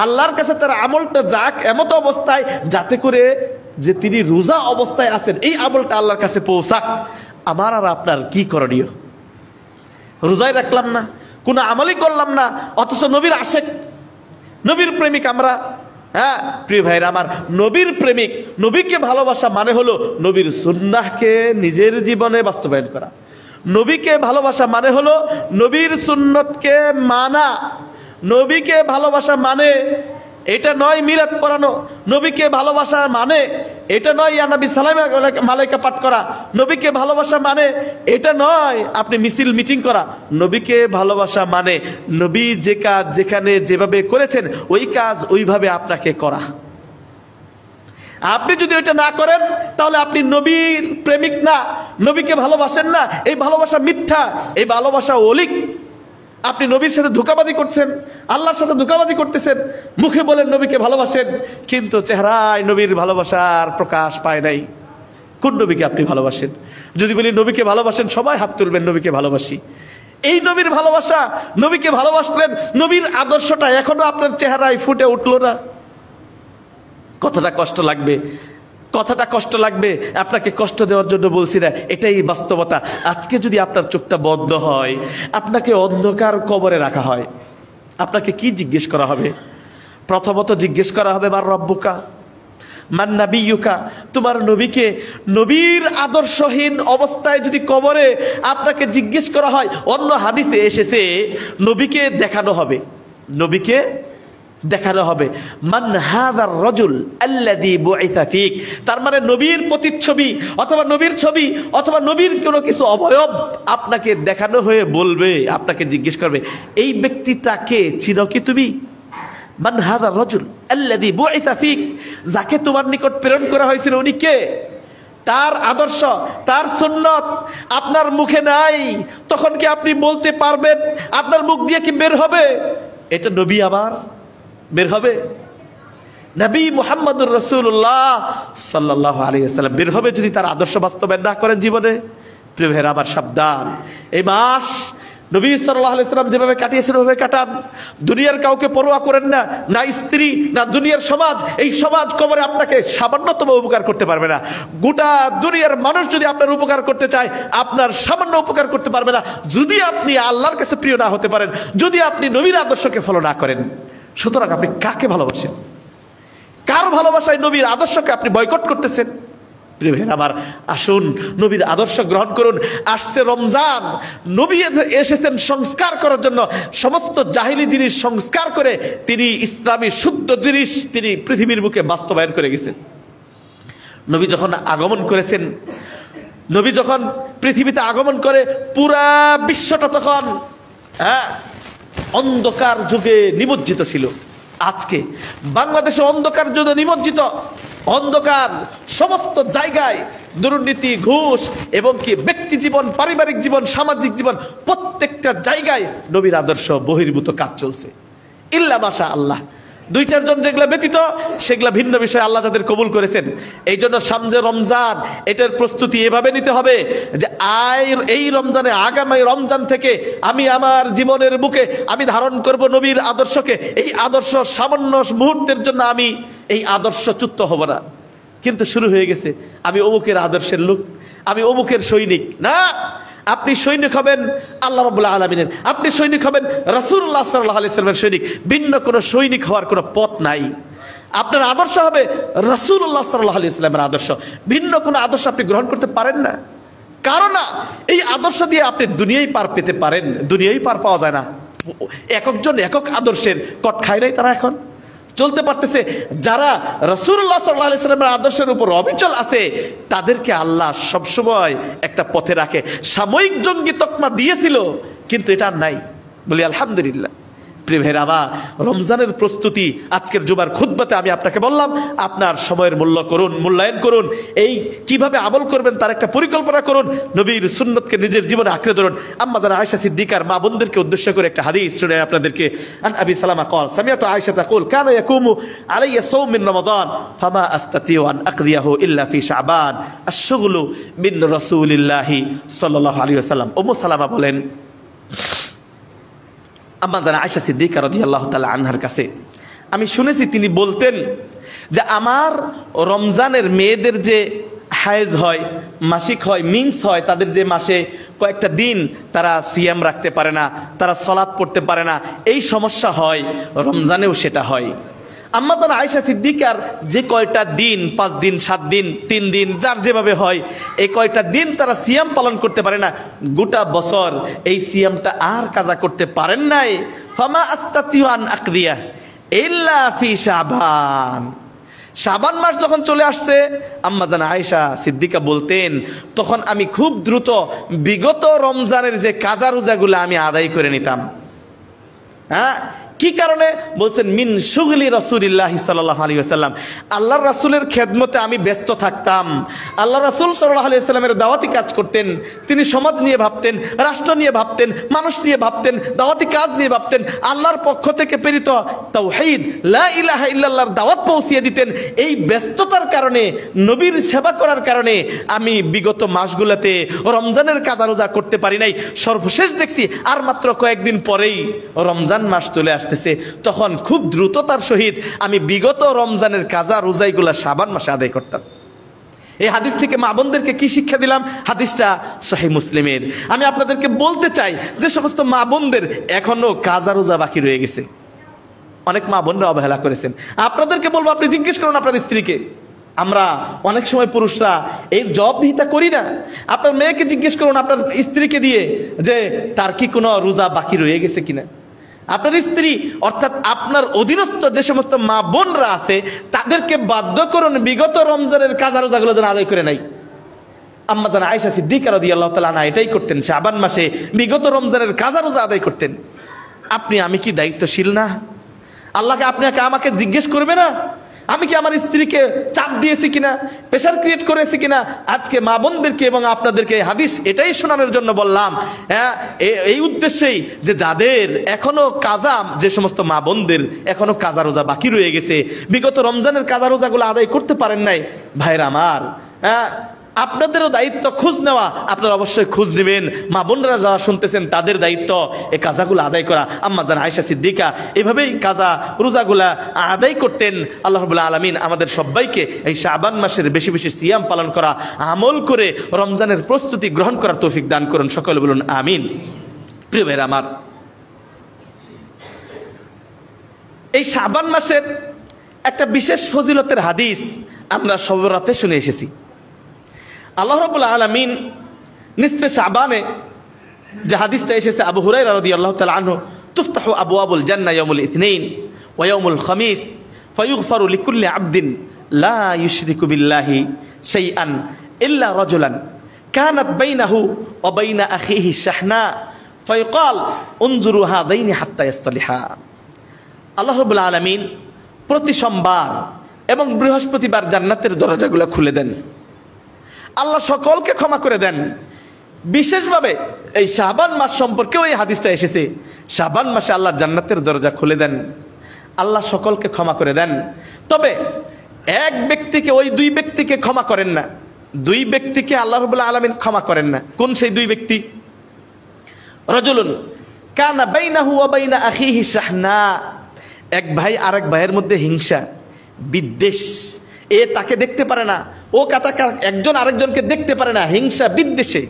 আল্লাহর কাছে তার আমলটা যাক এমত অবস্থায় যাতে করে যে তিনি রোজা অবস্থায় আছেন এই আমলটা আল্লাহর কাছে পৌঁছাক। আমার আর আপনার কি করণীয়? রোজাই রাখলাম না, কোনো আমলই করলাম না, অথচ নবীর আশেক, নবীর প্রেমিক আমরা। প্রিয় ভাইরা আমার, নবীর প্রেমিক, নবীকে ভালোবাসা মানে হলো নবীর সুন্নাহকে নিজের জীবনে বাস্তবায়ন করা। নবীকে ভালোবাসা মানে হলো নবীর সুন্নতকে মানা। নবীকে ভালোবাসা মানে এটা নয় মিলাদ পড়ানো। নবীকে ভালোবাসা মানে এটা নয় ইয়া নবী সালাম মালাইকা পাঠ করা। নবীকে ভালোবাসা মানে এটা নয় আপনি মিছিল মিটিং করা। নবীকে ভালোবাসা মানে নবী যে কাজ যেখানে যেভাবে করেছেন ওই কাজ ওইভাবে আপনাকে করা। আপনি যদি ওইটা না করেন তাহলে আপনি নবীর প্রেমিক না, নবীকে ভালোবাসেন না। এই ভালোবাসা মিথ্যা, এই ভালোবাসা অলিক। আপনি নবীর সাথে ধোঁকাবাজি করছেন, আল্লাহর সাথে ধোঁকাবাজি করতেছেন। মুখে বলেন নবীকে ভালোবাসেন, কিন্তু চেহারায় নবীর ভালোবাসার প্রকাশ পায় নাই। কোন নবীকে আপনি ভালোবাসেন? যদি বলি নবীকে ভালোবাসেন, সবাই হাত তুলবেন নবীকে ভালোবাসি। এই নবীর ভালোবাসা, নবীকে ভালোবাসলেন, নবীর আদর্শটা এখনো আপনার চেহারায় ফুটে উঠলো না। কতটা কষ্ট লাগবে, কথাটা কষ্ট লাগবে। আপনাকে কষ্ট দেওয়ার জন্য বলছি না, এটাই বাস্তবতা। আজকে যদি আপনার চোখটা বন্ধ হয়, আপনাকে অন্ধকার কবরে রাখা হয়, আপনাকে কি জিজ্ঞেস করা হবে? প্রথমত জিজ্ঞেস করা হবে মান রব্বুকা, মান নাবিয়ুকা, তোমার নবীকে। নবীর আদর্শহীন অবস্থায় যদি কবরে আপনাকে জিজ্ঞেস করা হয়, অন্য হাদিসে এসেছে নবীকে দেখানো হবে, নবীকে দেখানো হবে মান হাযার রাজুল আল্লাযী বুইসা ফীক। তার মানে নবীর প্রতিচ্ছবি অথবা নবীর ছবি অথবা নবীর কোনো কিছু অবয়ব আপনাকে দেখানো হয়ে বলবে, আপনাকে জিজ্ঞেস করবে এই ব্যক্তিটাকে চিনো কি তুমি? মান হাযার রাজুল আল্লাযী বুইসা ফীক, যাকে তোমার নিকট প্রেরণ করা হয়েছিল উনি কে? তার আদর্শ, তার সুন্নত আপনার মুখে নাই, তখন কি আপনি বলতে পারবেন? আপনার মুখ দিয়ে কি বের হবে এটা নবী আমার? বের হবে? নবী মুহাম্মদুর রাসূলুল্লাহ সাল্লাল্লাহু আলাইহি ওয়াসাল্লাম বের হবে যদি তার আদর্শ বাস্তবায়ন না করেন জীবনে। প্রিয় ভাইরা আমার, সাবধান। এই মাস নবী সাল্লাল্লাহু আলাইহি ওয়াসাল্লাম যেভাবে কাটিয়েছেন ওভাবে কাটান। দুনিয়ার কাউকে পরোয়া করেন না, না স্ত্রী না দুনিয়ার সমাজ। এই সমাজ কবরে আপনাকে সামান্যতম উপকার করতে পারবে না। গোটা দুনিয়ার মানুষ যদি আপনার উপকার করতে চায়, আপনার সামান্য উপকার করতে পারবে না যদি আপনি আল্লাহর কাছে প্রিয় না হতে পারেন, যদি আপনি নবীর আদর্শকে ফলো না করেন। সুতরাং আপনি কাকে ভালোবাসেন? কার ভালোবাসায় নবীর আদর্শকে আপনি বয়কট করতেছেন? প্রিয় ভাই আমার, আসুন নবীর আদর্শ গ্রহণ করুন। আসছে রমজান, নবী এসেছেন সংস্কার করার জন্য। সমস্ত জাহিলি জিনিস সংস্কার করে তিনি ইসলামী শুদ্ধ জিনিস তিনি পৃথিবীর বুকে বাস্তবায়ন করে গেছেন। নবী যখন আগমন করেছেন, নবী যখন পৃথিবীতে আগমন করে, পুরা বিশ্বটা তখন অন্ধকার যুগে নিমজ্জিত ছিল। আজকে বাংলাদেশে অন্ধকার যুগে নিমজ্জিত। অন্ধকার সমস্ত জায়গায় দুর্নীতি, ঘুষ এবং কি ব্যক্তি জীবন, পারিবারিক জীবন, সামাজিক জীবন, প্রত্যেকটা জায়গায় নবীর আদর্শ বহির্ভূত কাজ চলছে। ইল্লা মাশা আল্লাহ, দুই চারজন যেগুলো ব্যতীত সেগুলো ভিন্ন বিষয়, আল্লাহ তাদের কবুল করেছেন। এই জন্য সামনে রমজান, এটার প্রস্তুতি এভাবে নিতে হবে যে এই রমজানে, আগামী রমজান থেকে আমি আমার জীবনের বুকে আমি ধারণ করব নবীর আদর্শকে। এই আদর্শ সামান্য মুহূর্তের জন্য আমি এই আদর্শচ্যুত হব না। কিন্তু শুরু হয়ে গেছে আমি অমুকের আদর্শের লোক, আমি অমুকের সৈনিক। না, আপনি সৈনিক হবেন আল্লাহ রাব্বুল আলামিনের, আপনি সৈনিক হবেন রাসূলুল্লাহ সাল্লাল্লাহু আলাইহি ওয়াসাল্লামের সৈনিক। ভিন্ন কোনো সৈনিক হওয়ার কোনো পথ নাই। আপনার আদর্শ হবে রাসূলুল্লাহ সাল্লাল্লাহু আলাইহি ওয়াসাল্লামের আদর্শ। ভিন্ন কোনো আদর্শ আপনি গ্রহণ করতে পারেন না। কারণ না, এই আদর্শ দিয়ে আপনি দুনিয়ায় পার পেতে পারেন, দুনিয়ায় পার পাওয়া যায় না। একজন একক আদর্শের কট খায় নাই, তারা এখন চলতে পারতেছে। যারা রাসূলুল্লাহ সাল্লাল্লাহু আলাইহি ওয়াসাল্লামের আদর্শের উপর অবিচল আছে, তাদেরকে আল্লাহ সবসময় একটা পথে রাখে। সাময়িক জঙ্গি তকমা দিয়েছিল, কিন্তু এটা আর নাই। বলি আলহামদুলিল্লাহ। প্রিয় ভাইরা আমার, রমজানের প্রস্তুতি আজকের জুমার খুতবাতে আমি আপনাকে বললাম, আপনার সময়ের মূল্যায়ন করুন। এই কিভাবে আমল করবেন তার একটা পরিকল্পনা করুন। নবীর সুন্নতকে নিজের জীবনে আঁকড়ে ধরুন। আম্মা জানা আয়েশা সিদ্দিকার মা বোনদেরকে উদ্দেশ্য করে একটা হাদিস শুনে আপনাদেরকে। আন আবি সালামা قال سمعت عائشة تقول كان يقوم علي صوم من رمضان فما استطيع ان اقضيه الا في شعبان الشغل من رسول الله صلى الله عليه وسلم। উম্মু সালামা বলেন, আম্মা জানা আয়েশা সিদ্দিকা রাদিয়াল্লাহু তাআলা আনহার কাছে আমি শুনেছি তিনি বলতেন যে আমার রমজানের মেয়েদের যে হায়েজ হয়, মাসিক হয়, মিন্স হয়, তাদের যে মাসে কয়েকটা দিন তারা সিয়াম রাখতে পারে না, তারা সালাত পড়তে পারে না, এই সমস্যা হয়, রমজানেও সেটা হয়। আম্মা জানা আয়েশা সিদ্দিকার যে কয়টা দিন, 5 দিন, 7 দিন, 3 দিন, যার যেভাবে হয়, এই কয়টা দিন তারা সিয়াম পালন করতে পারে না, গোটা বছর এই সিয়ামটা আর কাজা করতে পারেন নাই। ফামা আস্তাতিউ আন আকদিয়া ইল্লা ফি শাবান। শাবান মাস যখন চলে আসছে, আম্মা জানা আয়েশা সিদ্দিকা বলতেন, তখন আমি খুব দ্রুত বিগত রমজানের যে কাজা রোজাগুলো আমি আদায় করে নিতাম। হ্যাঁ, কি কারণে বলছেন? মিন শুগলি রাসূলিল্লাহি সাল্লাল্লাহু আলাইহি ওয়াসাল্লাম, আল্লাহর রাসূলের খেদমতে আমি ব্যস্ত থাকতাম। আল্লাহ রাসূল সাল্লাল্লাহু আলাইহি ওয়াসাল্লামের দাওয়াতি কাজ করতেন, তিনি সমাজ নিয়ে ভাবতেন, রাষ্ট্র নিয়ে ভাবতেন, মানুষ নিয়ে ভাবতেন, দাওয়াতি কাজ নিয়ে ভাবতেন। আল্লাহর পক্ষ থেকে প্রেরিত তাওহীদ লা ইলাহা ইল্লাল্লাহর দাওয়াত পৌঁছিয়ে দিতেন। এই ব্যস্ততার কারণে, নবীর সেবা করার কারণে আমি বিগত মাসগুলোতে রমজানের কাজা রোজা করতে পারি নাই। সর্বশেষ দেখছি আর মাত্র কয়েকদিন পরেই রমজান মাস চলে আসছে, তখন খুব দ্রুততার সহিত আমি বিগত রমজানের কাজা রোজাইগুলা শাবান মাসে আদায় করতাম। এই হাদিস থেকে মা বোনদেরকে কি শিক্ষা দিলাম? হাদিসটা সহিহ মুসলিমের। আমি আপনাদেরকে বলতে চাই, যে সমস্ত মা বোনদের এখনো কাজা রোজা বাকি রয়ে গেছে, অনেক মা বোনরা অবহেলা করেছেন, আপনাদেরকে বলবো, আপনি জিজ্ঞেস করুন আপনাদের স্ত্রীকে। আমরা অনেক সময় পুরুষরা এর জবাবদিহিতা করি না। আপনার মেয়েকে জিজ্ঞেস করুন আপনার স্ত্রীকে দিয়ে, যে তার কি কোনো রোজা বাকি রয়ে গেছে কিনা। আপনার স্ত্রী অর্থাৎ আপনার অধীনস্থ যে সমস্ত মা বোনরা আছে, তাদেরকে বাধ্য করুন বিগত রমজানের কাজা রোজাগুলো যেন আদায় করে নাই। আম্মা জানা আয়েশা সিদ্দিকা রাদিয়াল্লাহু তাআলা আনহা এটাই করতেন, শাবান মাসে বিগত রমজানের কাজা রোজা আদায় করতেন। আপনি আমি কি দায়িত্বশীল না? আল্লাহকে আপনাকে আমাকে জিজ্ঞেস করবে না আমি কি আমার স্ত্রীকে চাপ দিয়েছি কিনা, প্রেশার ক্রিয়েট করেছি কিনা? আজকে মা বোনদেরকে এবং আপনাদেরকে হাদিস এটাই শোনানোর জন্য বললাম, হ্যাঁ, এই উদ্দেশ্যেই যে যাদের এখনো কাজা, যে সমস্ত মা বোনদের এখনো কাজা রোজা বাকি রয়ে গেছে, বিগত রমজানের কাজা রোজাগুলো আদায় করতে পারেন নাই, ভাইরা আমার, হ্যাঁ, আপনাদেরও দায়িত্ব খোঁজ নেওয়া। আপনারা অবশ্যই খোঁজ নেবেন। মা বোনরা যারা শুনতেছেন, তাদের দায়িত্ব এই কাজাগুলো আদায় করা। আম্মা জান আয়েশা সিদ্দিকা এভাবেই কাজা রোজাগুলা আদায় করতেন। আল্লাহ রাব্বুল আলামিন আমাদের সবাইকে এই শাবান মাসের বেশি বেশি সিয়াম পালন করা, আমল করে রমজানের প্রস্তুতি গ্রহণ করার তৌফিক দান করুন। সকলে বলুন আমিন। প্রিয় ভাইরা আমার, এই শাবান মাসের একটা বিশেষ ফজিলতের হাদিস আমরা সব রাতে শুনে এসেছি। আল্লাহ রাব্বুল আলামিন নিসফে শাবানে যে হাদিসটা এসেছে, আবু হুরায়রা রাদিয়াল্লাহু তাআলা আনহু, তুফতাহু আবওয়াবুল জান্নাহ ইয়াউমুল ইথনাইন ওয়া ইয়াউমুল খামিস ফায়ুগফারু লিকুল্লি আবদিন লা ইউশরিকু বিল্লাহি শাইআন ইল্লা রাজুলান কানাত বাইনাহু ওয়া বাইনা আখিহি শাহনা ফায়ুকাল উনজুরু হাদাইনি হাত্তা ইস্তালিহা। আল্লাহ রাব্বুল আলামিন প্রতি সোমবার এবং বৃহস্পতিবার জান্নাতের দরজাগুলো খুলে দেন। আল্লাহ সকলকে ক্ষমা করে দেন। বিশেষভাবে এই শাবান মাস সম্পর্কেও এই হাদিসটা এসেছে। শাবান মাসে আল্লাহ জান্নাতের দরজা খুলে দেন, আল্লাহ সকলকে ক্ষমা করে দেন। তবে এক ব্যক্তিকে, ওই দুই ব্যক্তিকে ক্ষমা করেন না। দুই ব্যক্তিকে আল্লাহ রাব্বুল আলামিন ক্ষমা করেন না। কোন সেই দুই ব্যক্তি? রাজুলুন কানা বাইনাহু ওয়া বাইনা আখিহি শাহনা, এক ভাই আরেক ভাইয়ের মধ্যে হিংসা, বিদ্বেষ, এ তাকে দেখতে পারে না, ও একজন আরেকজনকে দেখতে পারে না, হিংসা বিদ্বেষে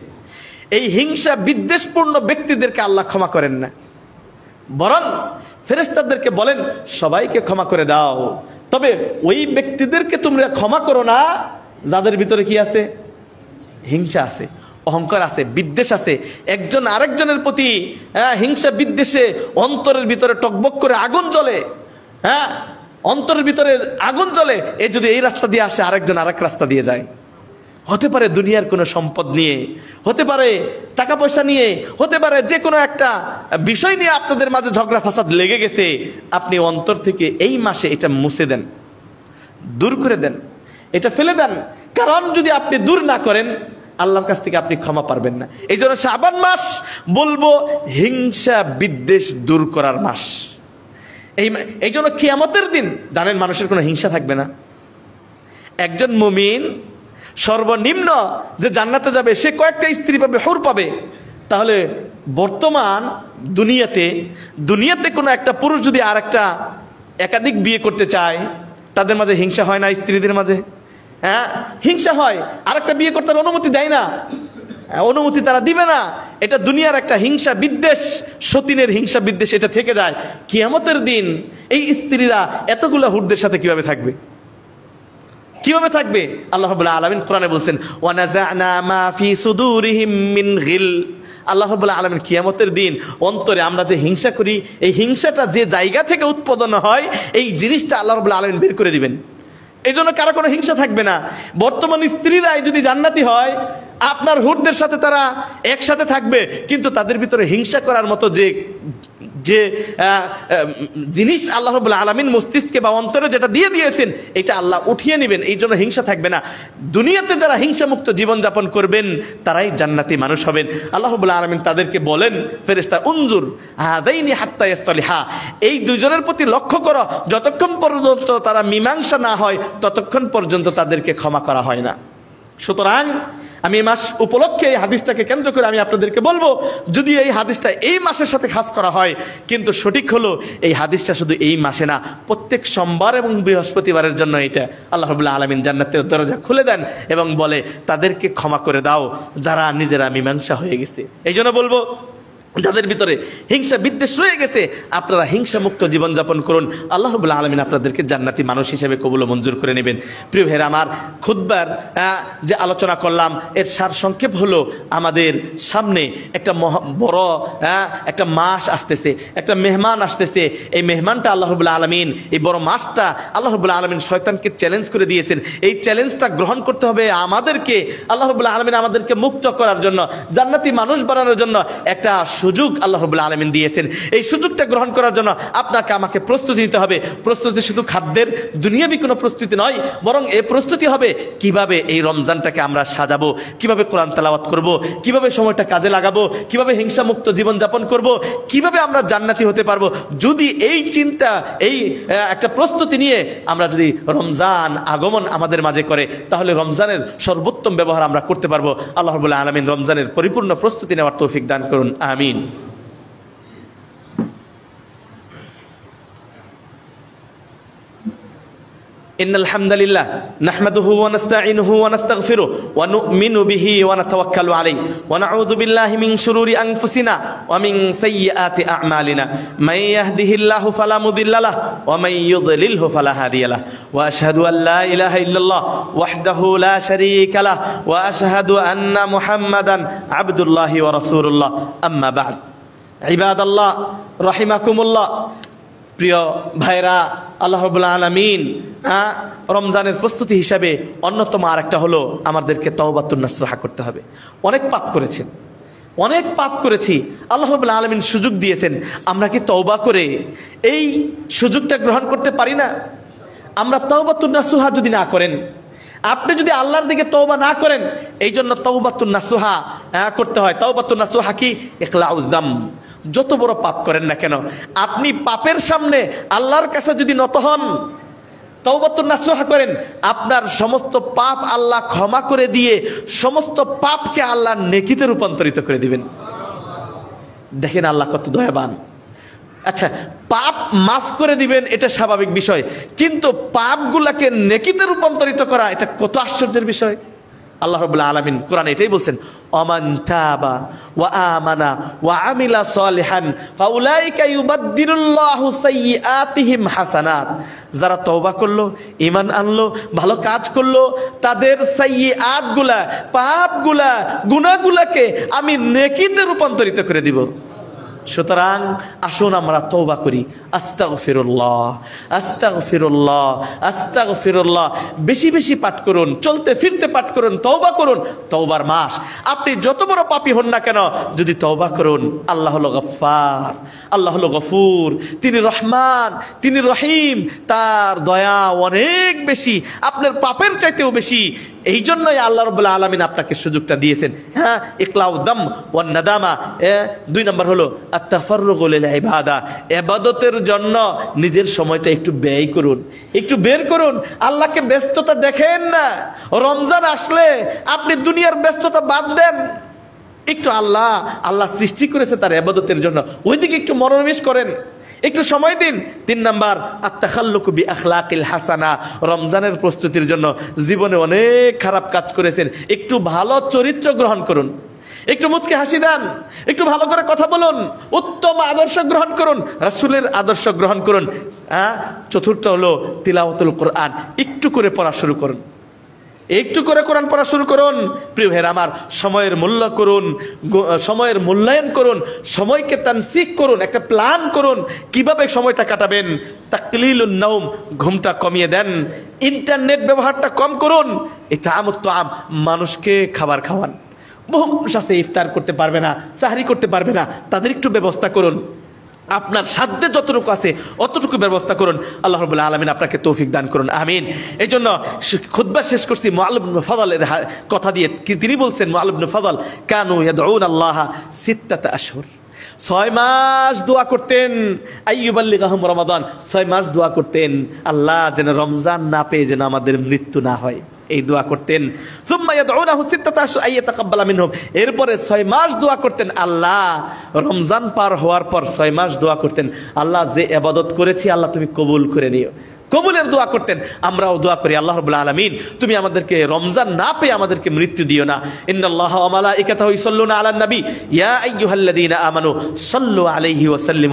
এই হিংসা বিদ্বেষপূর্ণ ব্যক্তিদেরকে আল্লাহ ক্ষমা করেন না, বরং ফেরেশতাদেরকে বলেন সবাইকে ক্ষমা করে দাও, তবে ওই ব্যক্তিদেরকে তোমরা ক্ষমা করো না যাদের ভিতরে কি আছে? হিংসা আছে, অহংকার আছে, বিদ্বেষ আছে, একজন আরেকজনের প্রতি হিংসা বিদ্বেষে অন্তরের ভিতরে টকবক করে আগুন জ্বলে, অন্তরের ভিতরে আগুন জ্বলে। যদি এই রাস্তা দিয়ে আসে, আরেকজন আরেক রাস্তা দিয়ে যায়। হতে পারে দুনিয়ার কোনো সম্পদ নিয়ে, হতে পারে টাকা পয়সা নিয়ে, হতে পারে যে কোনো একটা বিষয় নিয়ে আপনাদের মাঝে ঝগড়া ফাসাদ লেগে গেছে। আপনি অন্তর থেকে এই মাসে এটা মুছে দেন, দূর করে দেন, এটা ফেলে দেন। কারণ যদি আপনি দূর না করেন, আল্লাহর কাছ থেকে আপনি ক্ষমা পারবেন না। এই জন্য শাবান মাস বলবো হিংসা বিদ্বেষ দূর করার মাস। এই জন্য কিয়ামতের দিন জানেন মানুষের কোনো হিংসা থাকবে না। একজন মুমিন সর্বনিম্ন যে জান্নাতে যাবে, সে কয়েকটা স্ত্রী পাবে, হুর পাবে। তাহলে বর্তমান দুনিয়াতে কোনো একটা পুরুষ যদি আর একটা একাধিক বিয়ে করতে চায়, তাদের মাঝে হিংসা হয় না? স্ত্রীদের মাঝে হিংসা হয়, আর একটা বিয়ে করতে অনুমতি দেয় না, অনুমতি তারা দিবে না। এটা দুনিয়ার একটা হিংসা বিদ্বেষ, সতীনের হিংসা বিদ্বেষ, এটা থেকে যায়। কিয়ামতের দিন এই স্ত্রীরা এতগুলো হুরদের সাথে কিভাবে থাকবে? কিভাবে থাকবে? আল্লাহ রাব্বুল আলামিন কোরআনে বলছেন ওয়ানাযা'না মা ফি সুদুরিহিম মিন গিল। আল্লাহ রাব্বুল আলামিন কিয়ামতের দিন অন্তরে আমরা যে হিংসা করি, এই হিংসাটা যে জায়গা থেকে উৎপাদন হয়, এই জিনিসটা আল্লাহ রাব্বুল আলামিন বের করে দিবেন। এই জন্য কারো কোনো হিংসা থাকবে না। বর্তমান স্ত্রীরাই যদি জান্নাতি হয়, আপনার হুরদের সাথে তারা একসাথে থাকবে, কিন্তু তাদের ভিতরে হিংসা করার মতো যে জিনিস আল্লাহ রাব্বুল আলামিন মস্তিষ্কে বা অন্তরে যেটা দিয়ে দিয়েছেন, এটা আল্লাহ উঠিয়ে নেবেন। এই জন্য হিংসা থাকবে না। দুনিয়াতে যারা হিংসামুক্ত জীবনযাপন করবেন, তারাই জান্নাতি মানুষ হবেন। আল্লাহ রাব্বুল আলামিন তাদেরকে বলেন, ফেরেশতা উনজুর হাদাইনি হাত্তা ইয়াসতালিহা, এই দুজনের প্রতি লক্ষ্য করো, যতক্ষণ পর্যন্ত তারা মীমাংসা না হয় ততক্ষণ পর্যন্ত তাদেরকে ক্ষমা করা হয় না। সুতরাং আমি এই মাস উপলক্ষে এই হাদিসটাকে কেন্দ্র করে আমি আপনাদেরকে বলবো, যদি এই হাদিসটা এই মাসের সাথে খাস করা হয়, কিন্তু সঠিক হলো এই হাদিসটা শুধু এই মাসে না, প্রত্যেক সোমবার এবং বৃহস্পতিবারের জন্য এটা আল্লাহ রাব্বুল আলামিন জান্নাতের দরজা খুলে দেন এবং বলে তাদেরকে ক্ষমা করে দাও যারা নিজেরা মীমাংসা হয়ে গেছে। এই জন্য বলবো, যাদের ভিতরে হিংসা বিদ্বেষ রয়ে গেছে, আপনারা হিংসা মুক্ত জীবনযাপন করুন। আল্লাহ রাব্বুল আলামিন আপনাদেরকে জান্নাতি মানুষ হিসেবে কবুল ও মঞ্জুর করে নেবেন। প্রিয় ভাইরা আমার, খুতবার যে আলোচনা করলাম এর সার সংক্ষেপ হলো, আমাদের সামনে একটা বড় একটা মাস আসতেছে, একটা মেহমান আসতেছে। এই মেহমানটা আল্লাহ রাব্বুল আলামিন, এই বড় মাসটা আল্লাহ রাব্বুল আলামিন শয়তানকে চ্যালেঞ্জ করে দিয়েছেন। এই চ্যালেঞ্জটা গ্রহণ করতে হবে আমাদেরকে। আল্লাহ রাব্বুল আলামিন আমাদেরকে মুক্ত করার জন্য, জান্নাতি মানুষ বানানোর জন্য একটা সুযোগ আল্লাহ রাব্বুল আলামিন দিয়েছেন। এই সুযোগটা গ্রহণ করার জন্য আপনাকে আমাকে প্রস্তুতি নিতে হবে। প্রস্তুতি শুধু খাদ্যের, দুনিয়াবি কোনো প্রস্তুতি নয়, বরং এই প্রস্তুতি হবে কিভাবে এই রমজানটাকে আমরা সাজাবো, কিভাবে কোরআন তেলাওয়াত করব, কিভাবে সময়টা কাজে লাগাবো, কিভাবে হিংসামুক্ত জীবনযাপন করব, কিভাবে আমরা জান্নাতি হতে পারবো। যদি এই চিন্তা, এই একটা প্রস্তুতি নিয়ে আমরা যদি রমজান আগমন আমাদের মাঝে করে, তাহলে রমজানের সর্বোত্তম ব্যবহার আমরা করতে পারবো। আল্লাহ রাব্বুল আলামিন রমজানের পরিপূর্ণ প্রস্তুতি নেওয়ার তৌফিক দান করুন, আমিন। إن الحمد لله نحمده ونستعينه ونستغفره ونؤمن به ونتوكل عليه ونعوذ بالله من شرور أنفسنا ومن سيئات أعمالنا من يهده الله فلا مضل له ومن يضلله فلا هادي له وأشهد أن لا إله إلا الله وحده لا شريك له وأشهد أن محمدا عبد الله ورسول الله أما بعد عباد الله رحمكم الله। প্রিয় ভাইরা, আল্লাহ রাব্বুল আলামিন রমজানের প্রস্তুতি হিসাবে অন্যতম আরেকটা হলো আমাদেরকে তওবাতুন নাসুহা করতে হবে। অনেক পাপ করেছি, আল্লাহ রাব্বুল আলামিন সুযোগ দিয়েছেন, আমরা কি তওবা করে এই সুযোগটা গ্রহণ করতে পারি না? আমরা তওবাতুন নাসুহা যদি না করেন, আপনি যদি আল্লাহর দিকে তওবা না করেন, এই জন্য তওবাতুন নাসুহা করতে হয়। তওবাতুন নাসুহা কি? ইখলাউয যাম। যত বড় পাপ করেন না কেন, আপনি পাপের সামনে আল্লাহর কাছে যদি নত হন, তওবাতুন নাসুহা করেন, আপনার সমস্ত পাপ আল্লাহ ক্ষমা করে দিয়ে সমস্ত পাপকে আল্লাহ নেকিতে রূপান্তরিত করে দিবেন। দেখেন আল্লাহ কত দয়াবান। আচ্ছা, পাপ মাফ করে দিবেন এটা স্বাভাবিক বিষয়, কিন্তু পাপগুলাকে নেকিতে রূপান্তরিত করা এটা কত আশ্চর্যের বিষয়। আল্লাহ রাব্বুল আলামিন কোরআনে এটাই বলছেন, ওমান তাবা ওয়া আমানা ওয়া আমিলা সলিহান ফাউলাইকা ইউবাদদিলুল্লাহু সাইয়্যাতিহিম হাসানাত। যারা তওবা করলো, ঈমান আনলো, ভালো কাজ করলো, তাদের সাইয়্যাতগুলা, পাপগুলা, গুনাহগুলাকে আমি নেকিতে রূপান্তরিত করে দিব। সুতরাং আসুন আমরা তওবা করি। আস্তাগফিরুল্লাহ, আস্তাগফিরুল্লাহ, আস্তাগফিরুল্লাহ বেশি বেশি পাঠ করুন, চলতে ফিরতে পাঠ করুন, তওবা করুন। তওবার মাস। আপনি যত বড় পাপী হন না কেন, যদি তওবা করুন, আল্লাহ হলো গফফার, আল্লাহ হলো গফুর, তিনি রহমান, তিনি রহিম, তার দয়া অনেক বেশি, আপনার পাপের চাইতেও বেশি। এই জন্যই আল্লাহ রাব্বুল আলামিন আপনাকে সুযোগটা দিয়েছেন। হ্যাঁ, ইকলাউ দাম ওয়ান নাদামা। 2 নম্বর হলো আত-তাফাররুগু লিল ইবাদা। ইবাদতের জন্য নিজের সময়টা একটু ব্যয় করুন, একটু বের করুন। আল্লাহকে ব্যস্ততা দেখেন না। রমজান আসলে আপনি দুনিয়ার ব্যস্ততা বাদ দেন, একটু আল্লাহ সৃষ্টি করেছে তার ইবাদতের জন্য, ওইদিকে একটু মনোনিবেশ করেন, একটু সময় দিন। 3 নাম্বার আত-তাখাল্লুকু বি আখলাকিল হাসানা। রমজানের প্রস্তুতির জন্য জীবনে অনেক খারাপ কাজ করেছেন, একটু ভালো চরিত্র গ্রহণ করুন, একটু মুচকে হাসি দেন, একটু ভালো করে কথা বলুন, উত্তম আদর্শ গ্রহণ করুন, রাসূলের আদর্শ গ্রহণ করুন। 4র্থ হলো তিলাওয়াতুল কোরআন। একটু করে পড়া শুরু করুন, একটু করে কোরআন পড়া শুরু করুন। প্রিয় ভাইরা আমার, সময়ের মূল্য করুন, সময়ের মূল্যায়ন করুন, সময়কে তানসিক করুন, একটা প্ল্যান করুন কিভাবে সময়টা কাটাবেন। তাকলিলুন নাওম, ঘুমটা কমিয়ে দেন। ইন্টারনেট ব্যবহারটা কম করুন। ইতআমুত তাআম, মানুষকে খাবার খাওয়ান। বহু মানুষ আছে ইফতার করতে পারবে না, সাহরি করতে পারবে না, তাদের একটু ব্যবস্থা করুন। আপনার সাধ্যে যতটুকু আছে অতটুকু ব্যবস্থা করুন। আল্লাহ রাব্বুল আলামিন আপনাকে তৌফিক দান করুন, আমিন। এই জন্য খুতবা শেষ করছি মুআল্লিম ইবনে ফাদলের কথা দিয়ে। তিনি বলছেন, মুআল্লিম ইবনে ফাদল কানু ইয়াদউন আল্লাহ 6 আশহুর, 6 মাস দোয়া করতেন। আইয়ুবাল্লিগাহুম রমাদান, 6 মাস দোয়া করতেন আল্লাহ যেন রমজান না পেয়ে যেন আমাদের মৃত্যু না হয়, এই দোয়া করতেন। সুম্মা ইয়াদউনাহু 6 আশহুর আইয়াতাকাব্বালা মিনহুম, এরপরে 6 মাস দোয়া করতেন আল্লাহ। রমজান পার হওয়ার পর 6 মাস দোয়া করতেন আল্লাহ যে ইবাদত করেছি আল্লাহ তুমি কবুল করে নিও। কবুলের দোয়া করতেন। আমরাও দোয়া করি, আল্লাহ রাব্বুল আলামিন তুমি আমাদেরকে রমজান না পেয়ে আমাদেরকে মৃত্যু দিও না। ইন্নাল্লাহা ওয়া মালাইকাতাহু ইউসাল্লুনা আলান নবী ইয়া আইয়ুহাল্লাযীনা আমানু সাল্লু আলাইহি ওয়া সাল্লিমু